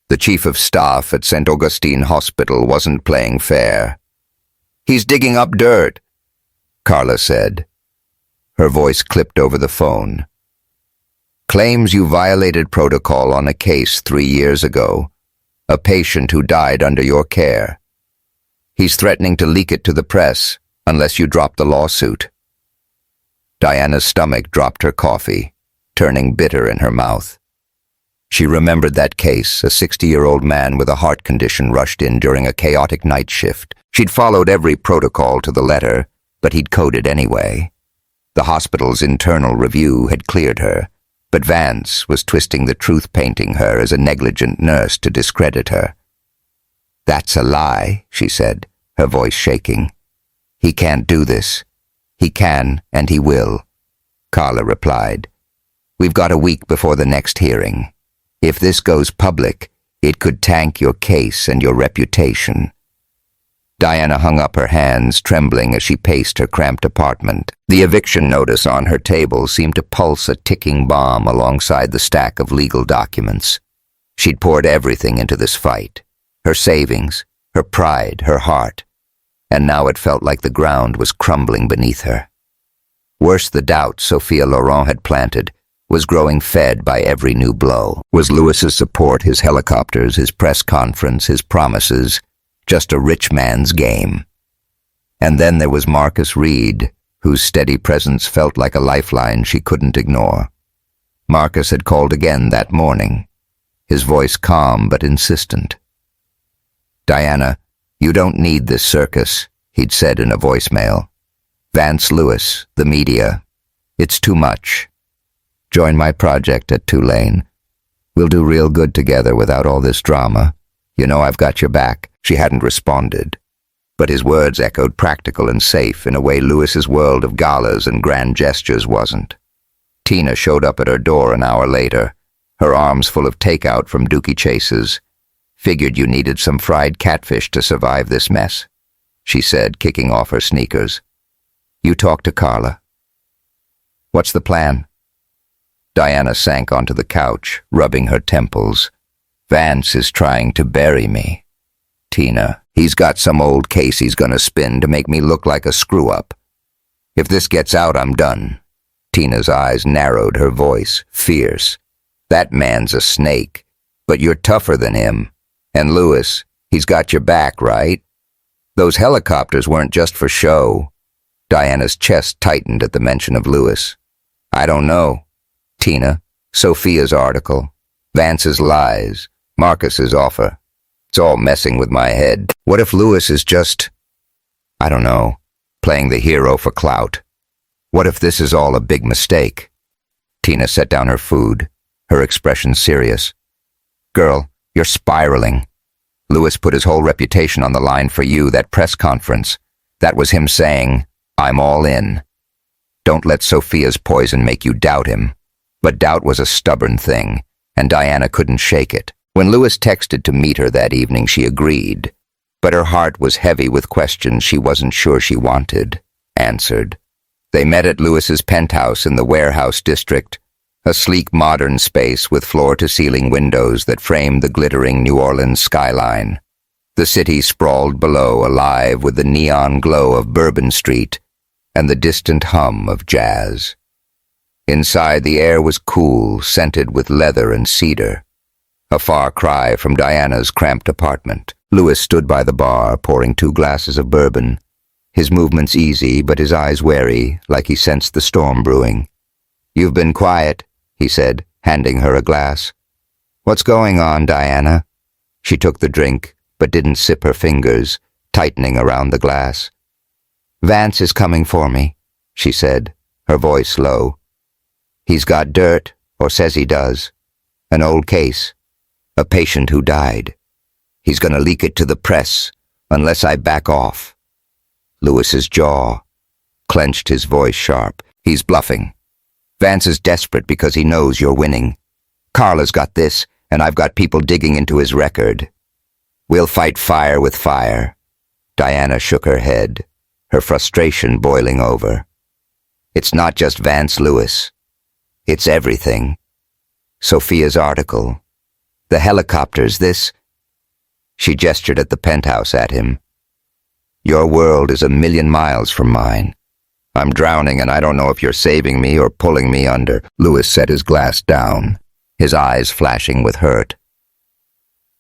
the chief of staff at St. Augustine Hospital, wasn't playing fair. "He's digging up dirt," Carla said. Her voice clipped over the phone. "Claims you violated protocol on a case 3 years ago, a patient who died under your care. He's threatening to leak it to the press unless you drop the lawsuit." Diana's stomach dropped her coffee, turning bitter in her mouth. She remembered that case. A 60-year-old man with a heart condition rushed in during a chaotic night shift. She'd followed every protocol to the letter, but he'd coded anyway. The hospital's internal review had cleared her, but Vance was twisting the truth, painting her as a negligent nurse to discredit her. "That's a lie," she said, her voice shaking. "He can't do this." "He can, and he will," Carla replied. "We've got a week before the next hearing. If this goes public, it could tank your case and your reputation." Diana hung up her hands, trembling as she paced her cramped apartment. The eviction notice on her table seemed to pulse a ticking bomb alongside the stack of legal documents. She'd poured everything into this fight, her savings, her pride, her heart, and now it felt like the ground was crumbling beneath her. Worse, the doubt Sophia Laurent had planted was growing, fed by every new blow. Was Lewis's support, his helicopters, his press conference, his promises, just a rich man's game? And then there was Marcus Reed, whose steady presence felt like a lifeline she couldn't ignore. Marcus had called again that morning, his voice calm but insistent. "Diana, you don't need this circus," he'd said in a voicemail. "Vance Lewis, the media, it's too much. Join my project at Tulane. We'll do real good together without all this drama. You know I've got your back." She hadn't responded, but his words echoed practical and safe in a way Lewis's world of galas and grand gestures wasn't. Tina showed up at her door an hour later, her arms full of takeout from Dookie Chase's. "Figured you needed some fried catfish to survive this mess," she said, kicking off her sneakers. "You talked to Carla. What's the plan?" Diana sank onto the couch, rubbing her temples. "Vance is trying to bury me. Tina, he's got some old case he's gonna spin to make me look like a screw-up. If this gets out, I'm done." Tina's eyes narrowed, her voice fierce. "That man's a snake, but you're tougher than him, And Louis, he's got your back, right? Those helicopters weren't just for show. Diana's chest tightened at the mention of Louis. I don't know. Tina, Sophia's article, Vance's lies, Marcus's offer. It's all messing with my head. What if Louis is just, I don't know, playing the hero for clout? What if this is all a big mistake? Tina set down her food, her expression serious. Girl, you're spiraling. Louis put his whole reputation on the line for you, that press conference. That was him saying, I'm all in. Don't let Sophia's poison make you doubt him. But doubt was a stubborn thing, and Diana couldn't shake it. When Louis texted to meet her that evening, she agreed. But her heart was heavy with questions she wasn't sure she wanted answered. They met at Louis's penthouse in the warehouse district, a sleek modern space with floor-to-ceiling windows that framed the glittering New Orleans skyline. The city sprawled below, alive with the neon glow of Bourbon Street and the distant hum of jazz. Inside, the air was cool, scented with leather and cedar, a far cry from Diana's cramped apartment. Louis stood by the bar, pouring 2 glasses of bourbon, his movements easy but his eyes wary, like he sensed the storm brewing. You've been quiet, he said, handing her a glass. What's going on, Diana? She took the drink, but didn't sip her fingers, tightening around the glass. Vance is coming for me, she said, her voice low. He's got dirt, or says he does. An old case. A patient who died. He's gonna leak it to the press, unless I back off. Louis's jaw clenched, his voice sharp. He's bluffing. Vance is desperate because he knows you're winning. Carla's got this, and I've got people digging into his record. We'll fight fire with fire. Diana shook her head, her frustration boiling over. It's not just Vance, Louis. It's everything. Sophia's article. The helicopters, this. She gestured at the penthouse at him. Your world is 1,000,000 miles from mine. I'm drowning and I don't know if you're saving me or pulling me under. Louis set his glass down, his eyes flashing with hurt.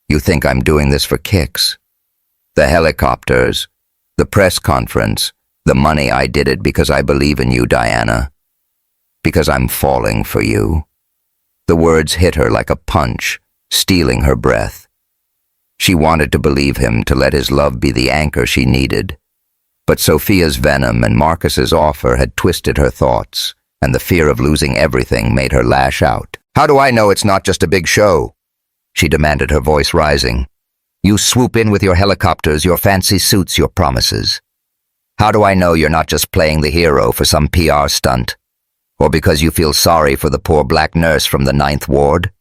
You think I'm doing this for kicks? The helicopters, the press conference, the money, I did it because I believe in you, Diana. Because I'm falling for you. The words hit her like a punch, stealing her breath. She wanted to believe him, to let his love be the anchor she needed. But Sophia's venom and Marcus's offer had twisted her thoughts, and the fear of losing everything made her lash out. How do I know it's not just a big show? She demanded, her voice rising. You swoop in with your helicopters, your fancy suits, your promises. How do I know you're not just playing the hero for some PR stunt? Or because you feel sorry for the poor black nurse from the 9th Ward?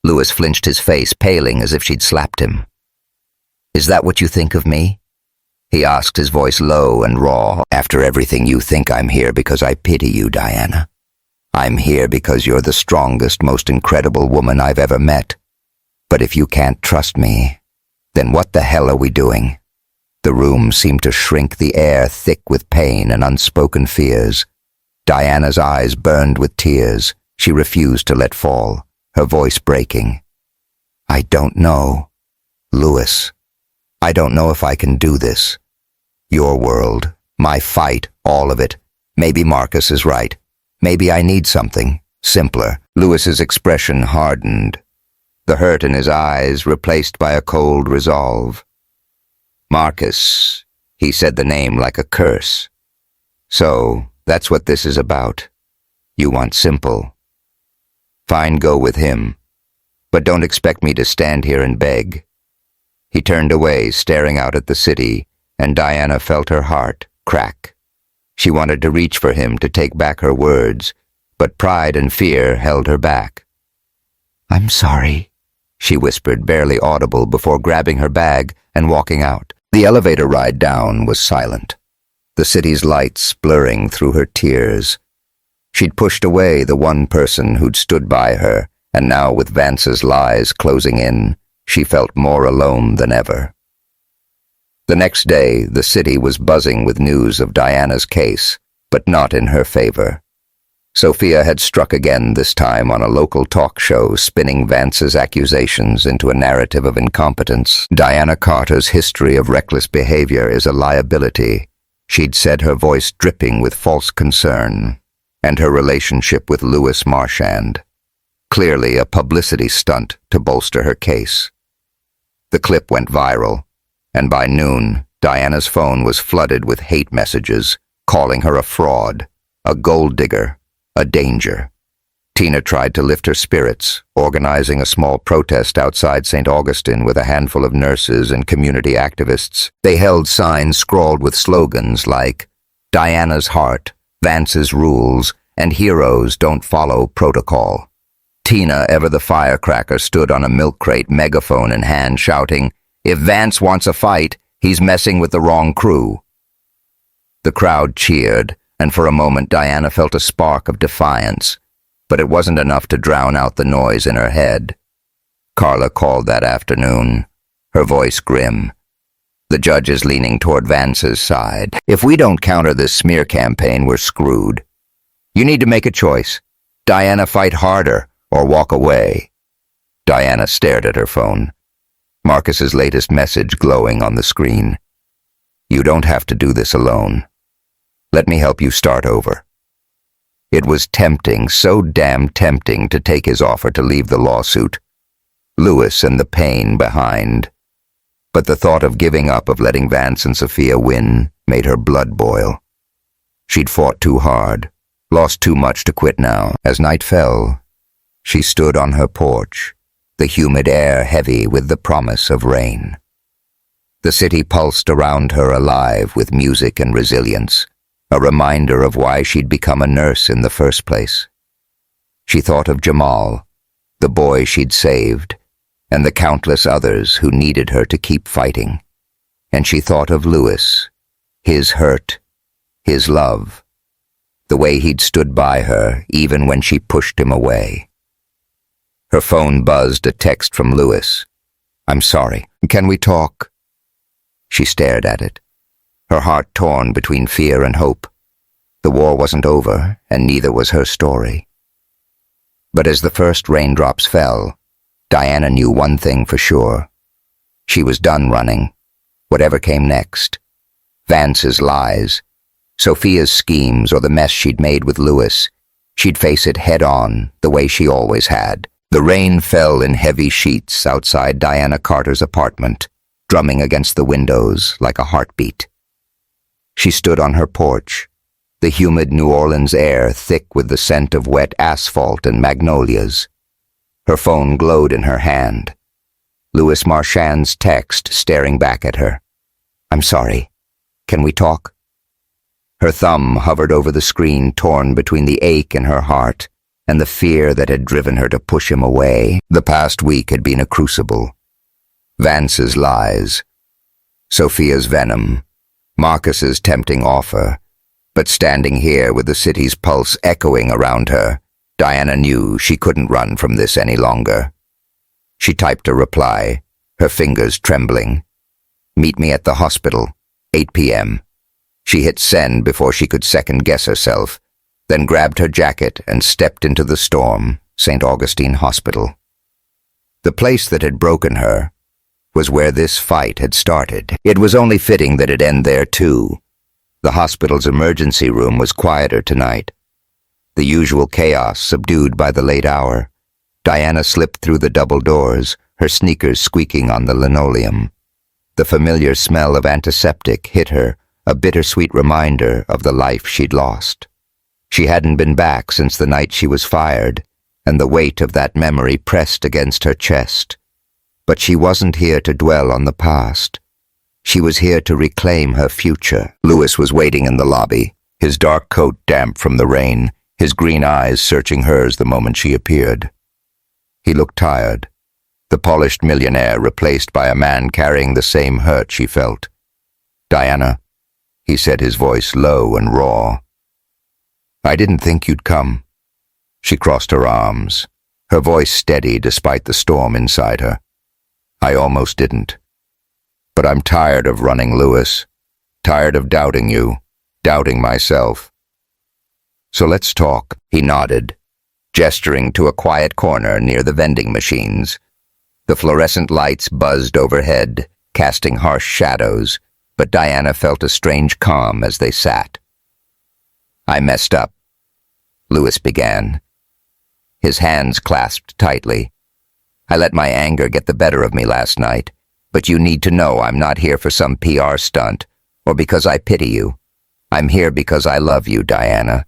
Louis flinched, his face paling as if she'd slapped him. Is that what you think of me? He asked, his voice low and raw. After everything, you think I'm here because I pity you, Diana. I'm here because you're the strongest, most incredible woman I've ever met. But if you can't trust me, then what the hell are we doing? The room seemed to shrink, the air thick with pain and unspoken fears. Diana's eyes burned with tears. She refused to let fall, her voice breaking. I don't know, Louis. I don't know if I can do this. Your world, my fight, all of it. Maybe Marcus is right. Maybe I need something simpler. Louis's expression hardened, the hurt in his eyes replaced by a cold resolve. Marcus, he said the name like a curse. So, that's what this is about. You want simple. Fine, go with him. But don't expect me to stand here and beg. He turned away, staring out at the city, and Diana felt her heart crack. She wanted to reach for him, to take back her words, but pride and fear held her back. I'm sorry, she whispered, barely audible, before grabbing her bag and walking out. The elevator ride down was silent, the city's lights blurring through her tears. She'd pushed away the one person who'd stood by her, and now, with Vance's lies closing in, she felt more alone than ever. The next day, the city was buzzing with news of Diana's case, but not in her favor. Sophia had struck again, this time on a local talk show, spinning Vance's accusations into a narrative of incompetence. Diana Carter's history of reckless behavior is a liability, she'd said, her voice dripping with false concern, and her relationship with Louis Marchand. Clearly a publicity stunt to bolster her case. The clip went viral, and by noon, Diana's phone was flooded with hate messages, calling her a fraud, a gold digger, a danger. Tina tried to lift her spirits, organizing a small protest outside St. Augustine with a handful of nurses and community activists. They held signs scrawled with slogans like, "Diana's heart, Vance's rules, and heroes don't follow protocol." Tina, ever the firecracker, stood on a milk crate, megaphone in hand, shouting, "If Vance wants a fight, he's messing with the wrong crew." The crowd cheered, and for a moment Diana felt a spark of defiance, but it wasn't enough to drown out the noise in her head. Carla called that afternoon, her voice grim. "The judge is leaning toward Vance's side. If we don't counter this smear campaign, we're screwed. You need to make a choice. Diana, fight harder or walk away." Diana stared at her phone, Marcus's latest message glowing on the screen. "You don't have to do this alone. Let me help you start over." It was tempting, so damn tempting, to take his offer to leave the lawsuit, Louis and the pain behind. But the thought of giving up, of letting Vance and Sophia win, made her blood boil. She'd fought too hard, lost too much to quit now. As night fell, she stood on her porch, the humid air heavy with the promise of rain. The city pulsed around her, alive with music and resilience, a reminder of why she'd become a nurse in the first place. She thought of Jamal, the boy she'd saved, and the countless others who needed her to keep fighting. And she thought of Louis, his hurt, his love, the way he'd stood by her even when she pushed him away. Her phone buzzed, a text from Louis. "I'm sorry. Can we talk?" She stared at it, her heart torn between fear and hope. The war wasn't over, and neither was her story. But as the first raindrops fell, Diana knew one thing for sure. She was done running, whatever came next. Vance's lies, Sophia's schemes, or the mess she'd made with Louis, she'd face it head-on, the way she always had. The rain fell in heavy sheets outside Diana Carter's apartment, drumming against the windows like a heartbeat. She stood on her porch, the humid New Orleans air thick with the scent of wet asphalt and magnolias. Her phone glowed in her hand, Louis Marchand's text staring back at her. "I'm sorry. Can we talk?" Her thumb hovered over the screen, torn between the ache in her heart and the fear that had driven her to push him away. The past week had been a crucible. Vance's lies, Sophia's venom, Marcus's tempting offer, but standing here with the city's pulse echoing around her, Diana knew she couldn't run from this any longer. She typed a reply, her fingers trembling. "Meet me at the hospital, 8 p.m. She hit send before she could second-guess herself, then grabbed her jacket and stepped into the storm, St. Augustine Hospital. The place that had broken her was where this fight had started. It was only fitting that it end there, too. The hospital's emergency room was quieter tonight, the usual chaos subdued by the late hour. Diana slipped through the double doors, her sneakers squeaking on the linoleum. The familiar smell of antiseptic hit her, a bittersweet reminder of the life she'd lost. She hadn't been back since the night she was fired, and the weight of that memory pressed against her chest. But she wasn't here to dwell on the past. She was here to reclaim her future. Louis was waiting in the lobby, his dark coat damp from the rain, his green eyes searching hers the moment she appeared. He looked tired, the polished millionaire replaced by a man carrying the same hurt she felt. "Diana," he said, his voice low and raw. "I didn't think you'd come." She crossed her arms, her voice steady despite the storm inside her. "I almost didn't. But I'm tired of running, Louis. Tired of doubting you, doubting myself." So let's talk. He nodded, gesturing to a quiet corner near the vending machines. The fluorescent lights buzzed overhead, casting harsh shadows, but Diana felt a strange calm as they sat. I messed up, Lewis began, his hands clasped tightly. I let my anger get the better of me last night, but you need to know I'm not here for some PR stunt or because I pity you. I'm here because I love you, Diana.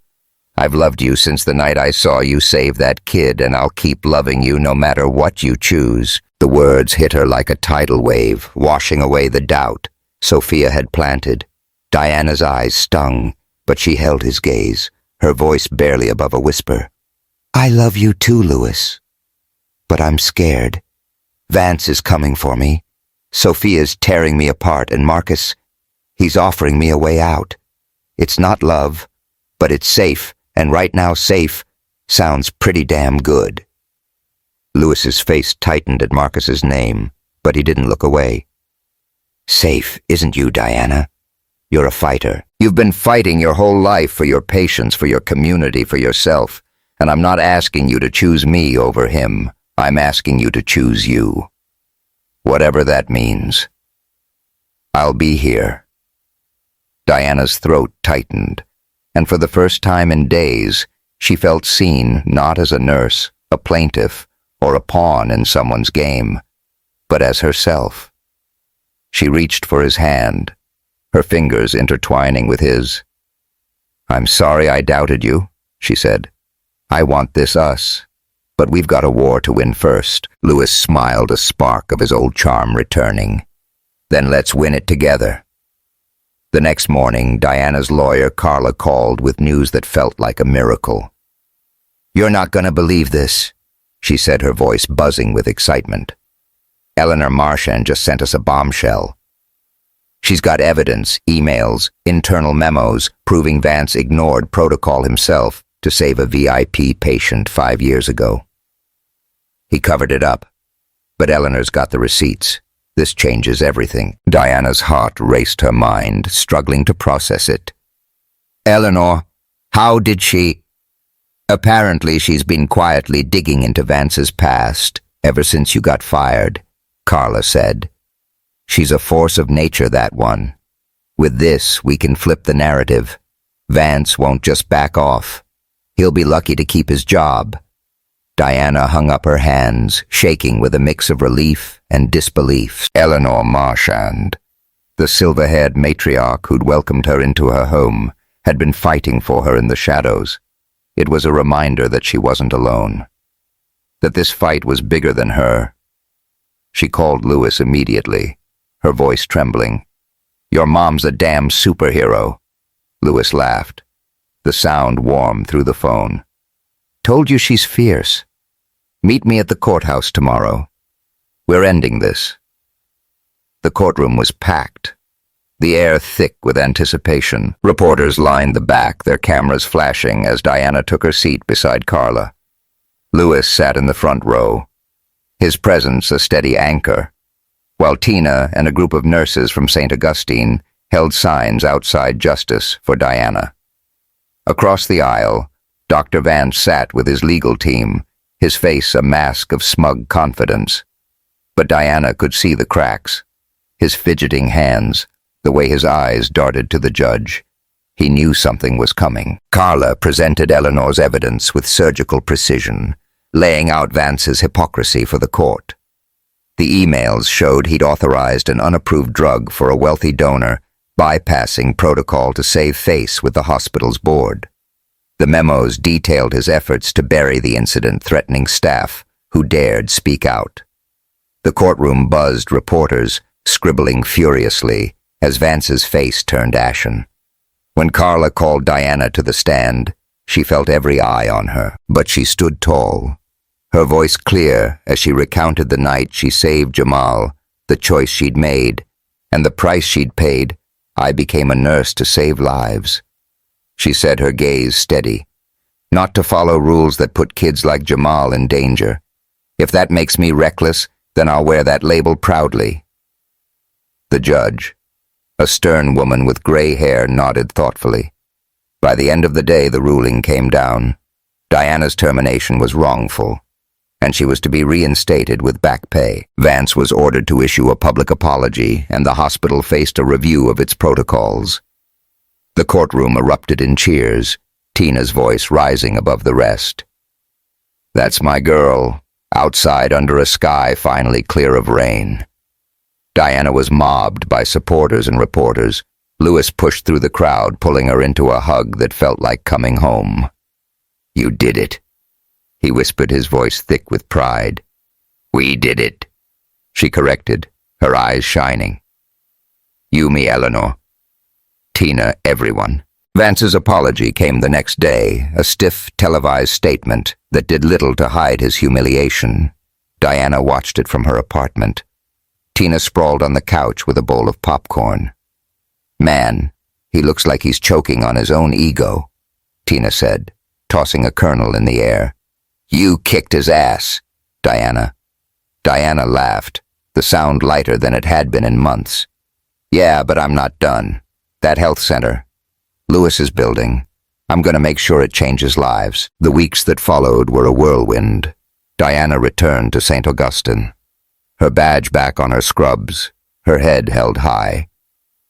I've loved you since the night I saw you save that kid, and I'll keep loving you no matter what you choose. The words hit her like a tidal wave, washing away the doubt Sophia had planted. Diana's eyes stung, but she held his gaze, her voice barely above a whisper. I love you too, Lewis. But I'm scared. Vance is coming for me. Sophia's tearing me apart, and Marcus, he's offering me a way out. It's not love, but it's safe, and right now safe sounds pretty damn good. Lewis's face tightened at Marcus's name, but he didn't look away. Safe, isn't you, Diana? You're a fighter. You've been fighting your whole life for your patients, for your community, for yourself, and I'm not asking you to choose me over him. I'm asking you to choose you. Whatever that means. I'll be here. Diana's throat tightened, and for the first time in days, she felt seen not as a nurse, a plaintiff, or a pawn in someone's game, but as herself. She reached for his hand, her fingers intertwining with his. I'm sorry I doubted you, she said. I want this us, but we've got a war to win first. Lewis smiled, a spark of his old charm returning. Then let's win it together. The next morning, Diana's lawyer, Carla, called with news that felt like a miracle. You're not going to believe this, she said, her voice buzzing with excitement. Eleanor Marchand just sent us a bombshell. She's got evidence, emails, internal memos, proving Vance ignored protocol himself to save a VIP patient 5 years ago. He covered it up, but Eleanor's got the receipts. This changes everything. Diana's heart raced her mind, struggling to process it. Eleanor, how did she? Apparently she's been quietly digging into Vance's past ever since you got fired, Carla said. She's a force of nature, that one. With this, we can flip the narrative. Vance won't just back off. He'll be lucky to keep his job. Diana hung up her hands, shaking with a mix of relief and disbelief. Eleanor Marchand, the silver-haired matriarch who'd welcomed her into her home, had been fighting for her in the shadows. It was a reminder that she wasn't alone, that this fight was bigger than her. She called Lewis immediately, her voice trembling. Your mom's a damn superhero. Lewis laughed, the sound warm through the phone. Told you she's fierce. Meet me at the courthouse tomorrow. We're ending this. The courtroom was packed, the air thick with anticipation. Reporters lined the back, their cameras flashing as Diana took her seat beside Carla. Lewis sat in the front row, his presence a steady anchor, while Tina and a group of nurses from St. Augustine held signs outside Justice for Diana. Across the aisle, Dr. Vance sat with his legal team, his face a mask of smug confidence. But Diana could see the cracks, his fidgeting hands, the way his eyes darted to the judge. He knew something was coming. Carla presented Eleanor's evidence with surgical precision, laying out Vance's hypocrisy for the court. The emails showed he'd authorized an unapproved drug for a wealthy donor, bypassing protocol to save face with the hospital's board. The memos detailed his efforts to bury the incident, threatening staff who dared speak out. The courtroom buzzed reporters, scribbling furiously as Vance's face turned ashen. When Carla called Diana to the stand, she felt every eye on her, but she stood tall, her voice clear as she recounted the night she saved Jamal, the choice she'd made, and the price she'd paid. I became a nurse to save lives. She said, her gaze steady. Not to follow rules that put kids like Jamal in danger. If that makes me reckless, then I'll wear that label proudly. The judge, a stern woman with gray hair, nodded thoughtfully. By the end of the day, the ruling came down. Diana's termination was wrongful, and she was to be reinstated with back pay. Vance was ordered to issue a public apology, and the hospital faced a review of its protocols. The courtroom erupted in cheers, Tina's voice rising above the rest. "That's my girl, outside under a sky finally clear of rain." Diana was mobbed by supporters and reporters. Lewis pushed through the crowd, pulling her into a hug that felt like coming home. "You did it," he whispered, his voice thick with pride. "We did it," she corrected, her eyes shining. "You, me, Eleanor. Tina, everyone." Vance's apology came the next day, a stiff, televised statement that did little to hide his humiliation. Diana watched it from her apartment. Tina sprawled on the couch with a bowl of popcorn. "Man, he looks like he's choking on his own ego," Tina said, tossing a kernel in the air. "You kicked his ass, Diana." Diana laughed, the sound lighter than it had been in months. "Yeah, but I'm not done. That health center, Lewis's building, I'm going to make sure it changes lives." The weeks that followed were a whirlwind. Diana returned to St. Augustine, her badge back on her scrubs, her head held high.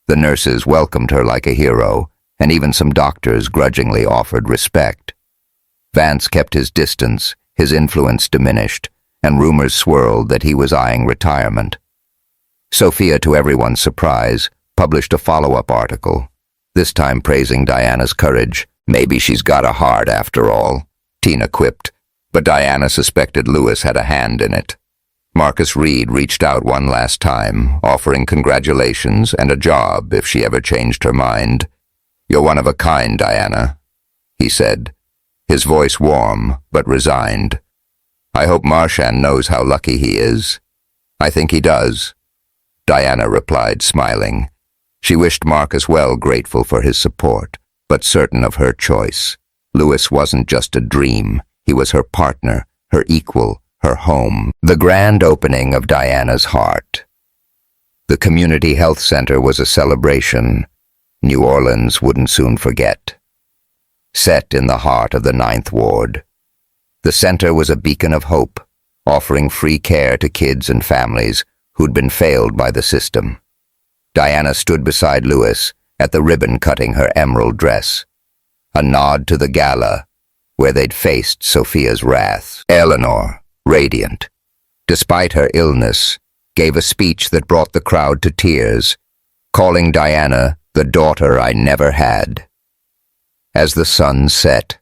The nurses welcomed her like a hero, and even some doctors grudgingly offered respect. Vance kept his distance, his influence diminished, and rumors swirled that he was eyeing retirement. Sophia, to everyone's surprise, published a follow-up article, this time praising Diana's courage. "Maybe she's got a heart after all," Tina quipped, but Diana suspected Lewis had a hand in it. Marcus Reed reached out one last time, offering congratulations and a job if she ever changed her mind. "You're one of a kind, Diana," he said, his voice warm but resigned. "I hope Marchand knows how lucky he is." "I think he does," Diana replied, smiling. She wished Marcus well, grateful for his support, but certain of her choice. Lewis wasn't just a dream, he was her partner, her equal, her home. The grand opening of Diana's heart. The community health center was a celebration New Orleans wouldn't soon forget. Set in the heart of the 9th Ward, the center was a beacon of hope, offering free care to kids and families who'd been failed by the system. Diana stood beside Lewis at the ribbon cutting her emerald dress, a nod to the gala where they'd faced Sophia's wrath. Eleanor, radiant, despite her illness, gave a speech that brought the crowd to tears, calling Diana the daughter I never had. As the sun set,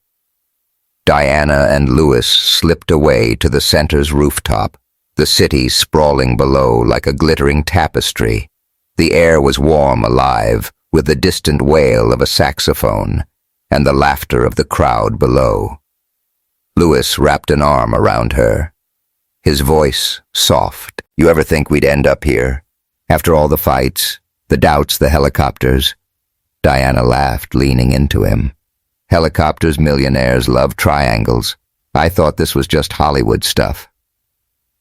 Diana and Lewis slipped away to the center's rooftop, the city sprawling below like a glittering tapestry. The air was warm, alive, with the distant wail of a saxophone and the laughter of the crowd below. Lewis wrapped an arm around her, his voice soft. "You ever think we'd end up here? After all the fights, the doubts, the helicopters?" Diana laughed, leaning into him. "Helicopters, millionaires, love triangles. I thought this was just Hollywood stuff.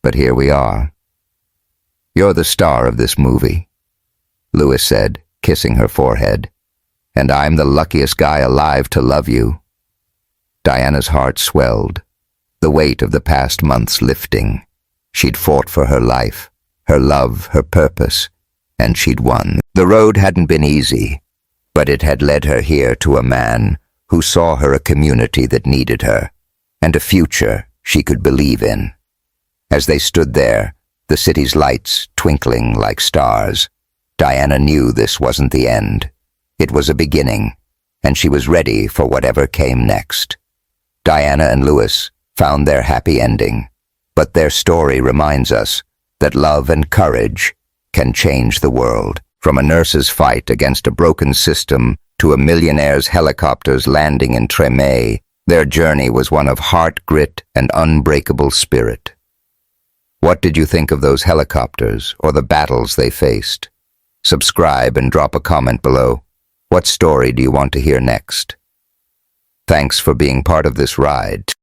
But here we are." "You're the star of this movie," Lewis said, kissing her forehead. "And I'm the luckiest guy alive to love you." Diana's heart swelled, the weight of the past months lifting. She'd fought for her life, her love, her purpose, and she'd won. The road hadn't been easy, but it had led her here to a man who saw her a community that needed her, and a future she could believe in. As they stood there, the city's lights twinkling like stars, Diana knew this wasn't the end. It was a beginning, and she was ready for whatever came next. Diana and Lewis found their happy ending, but their story reminds us that love and courage can change the world. From a nurse's fight against a broken system to a millionaire's helicopters landing in Treme, their journey was one of heart, grit, and unbreakable spirit. What did you think of those helicopters or the battles they faced? Subscribe and drop a comment below. What story do you want to hear next? Thanks for being part of this ride.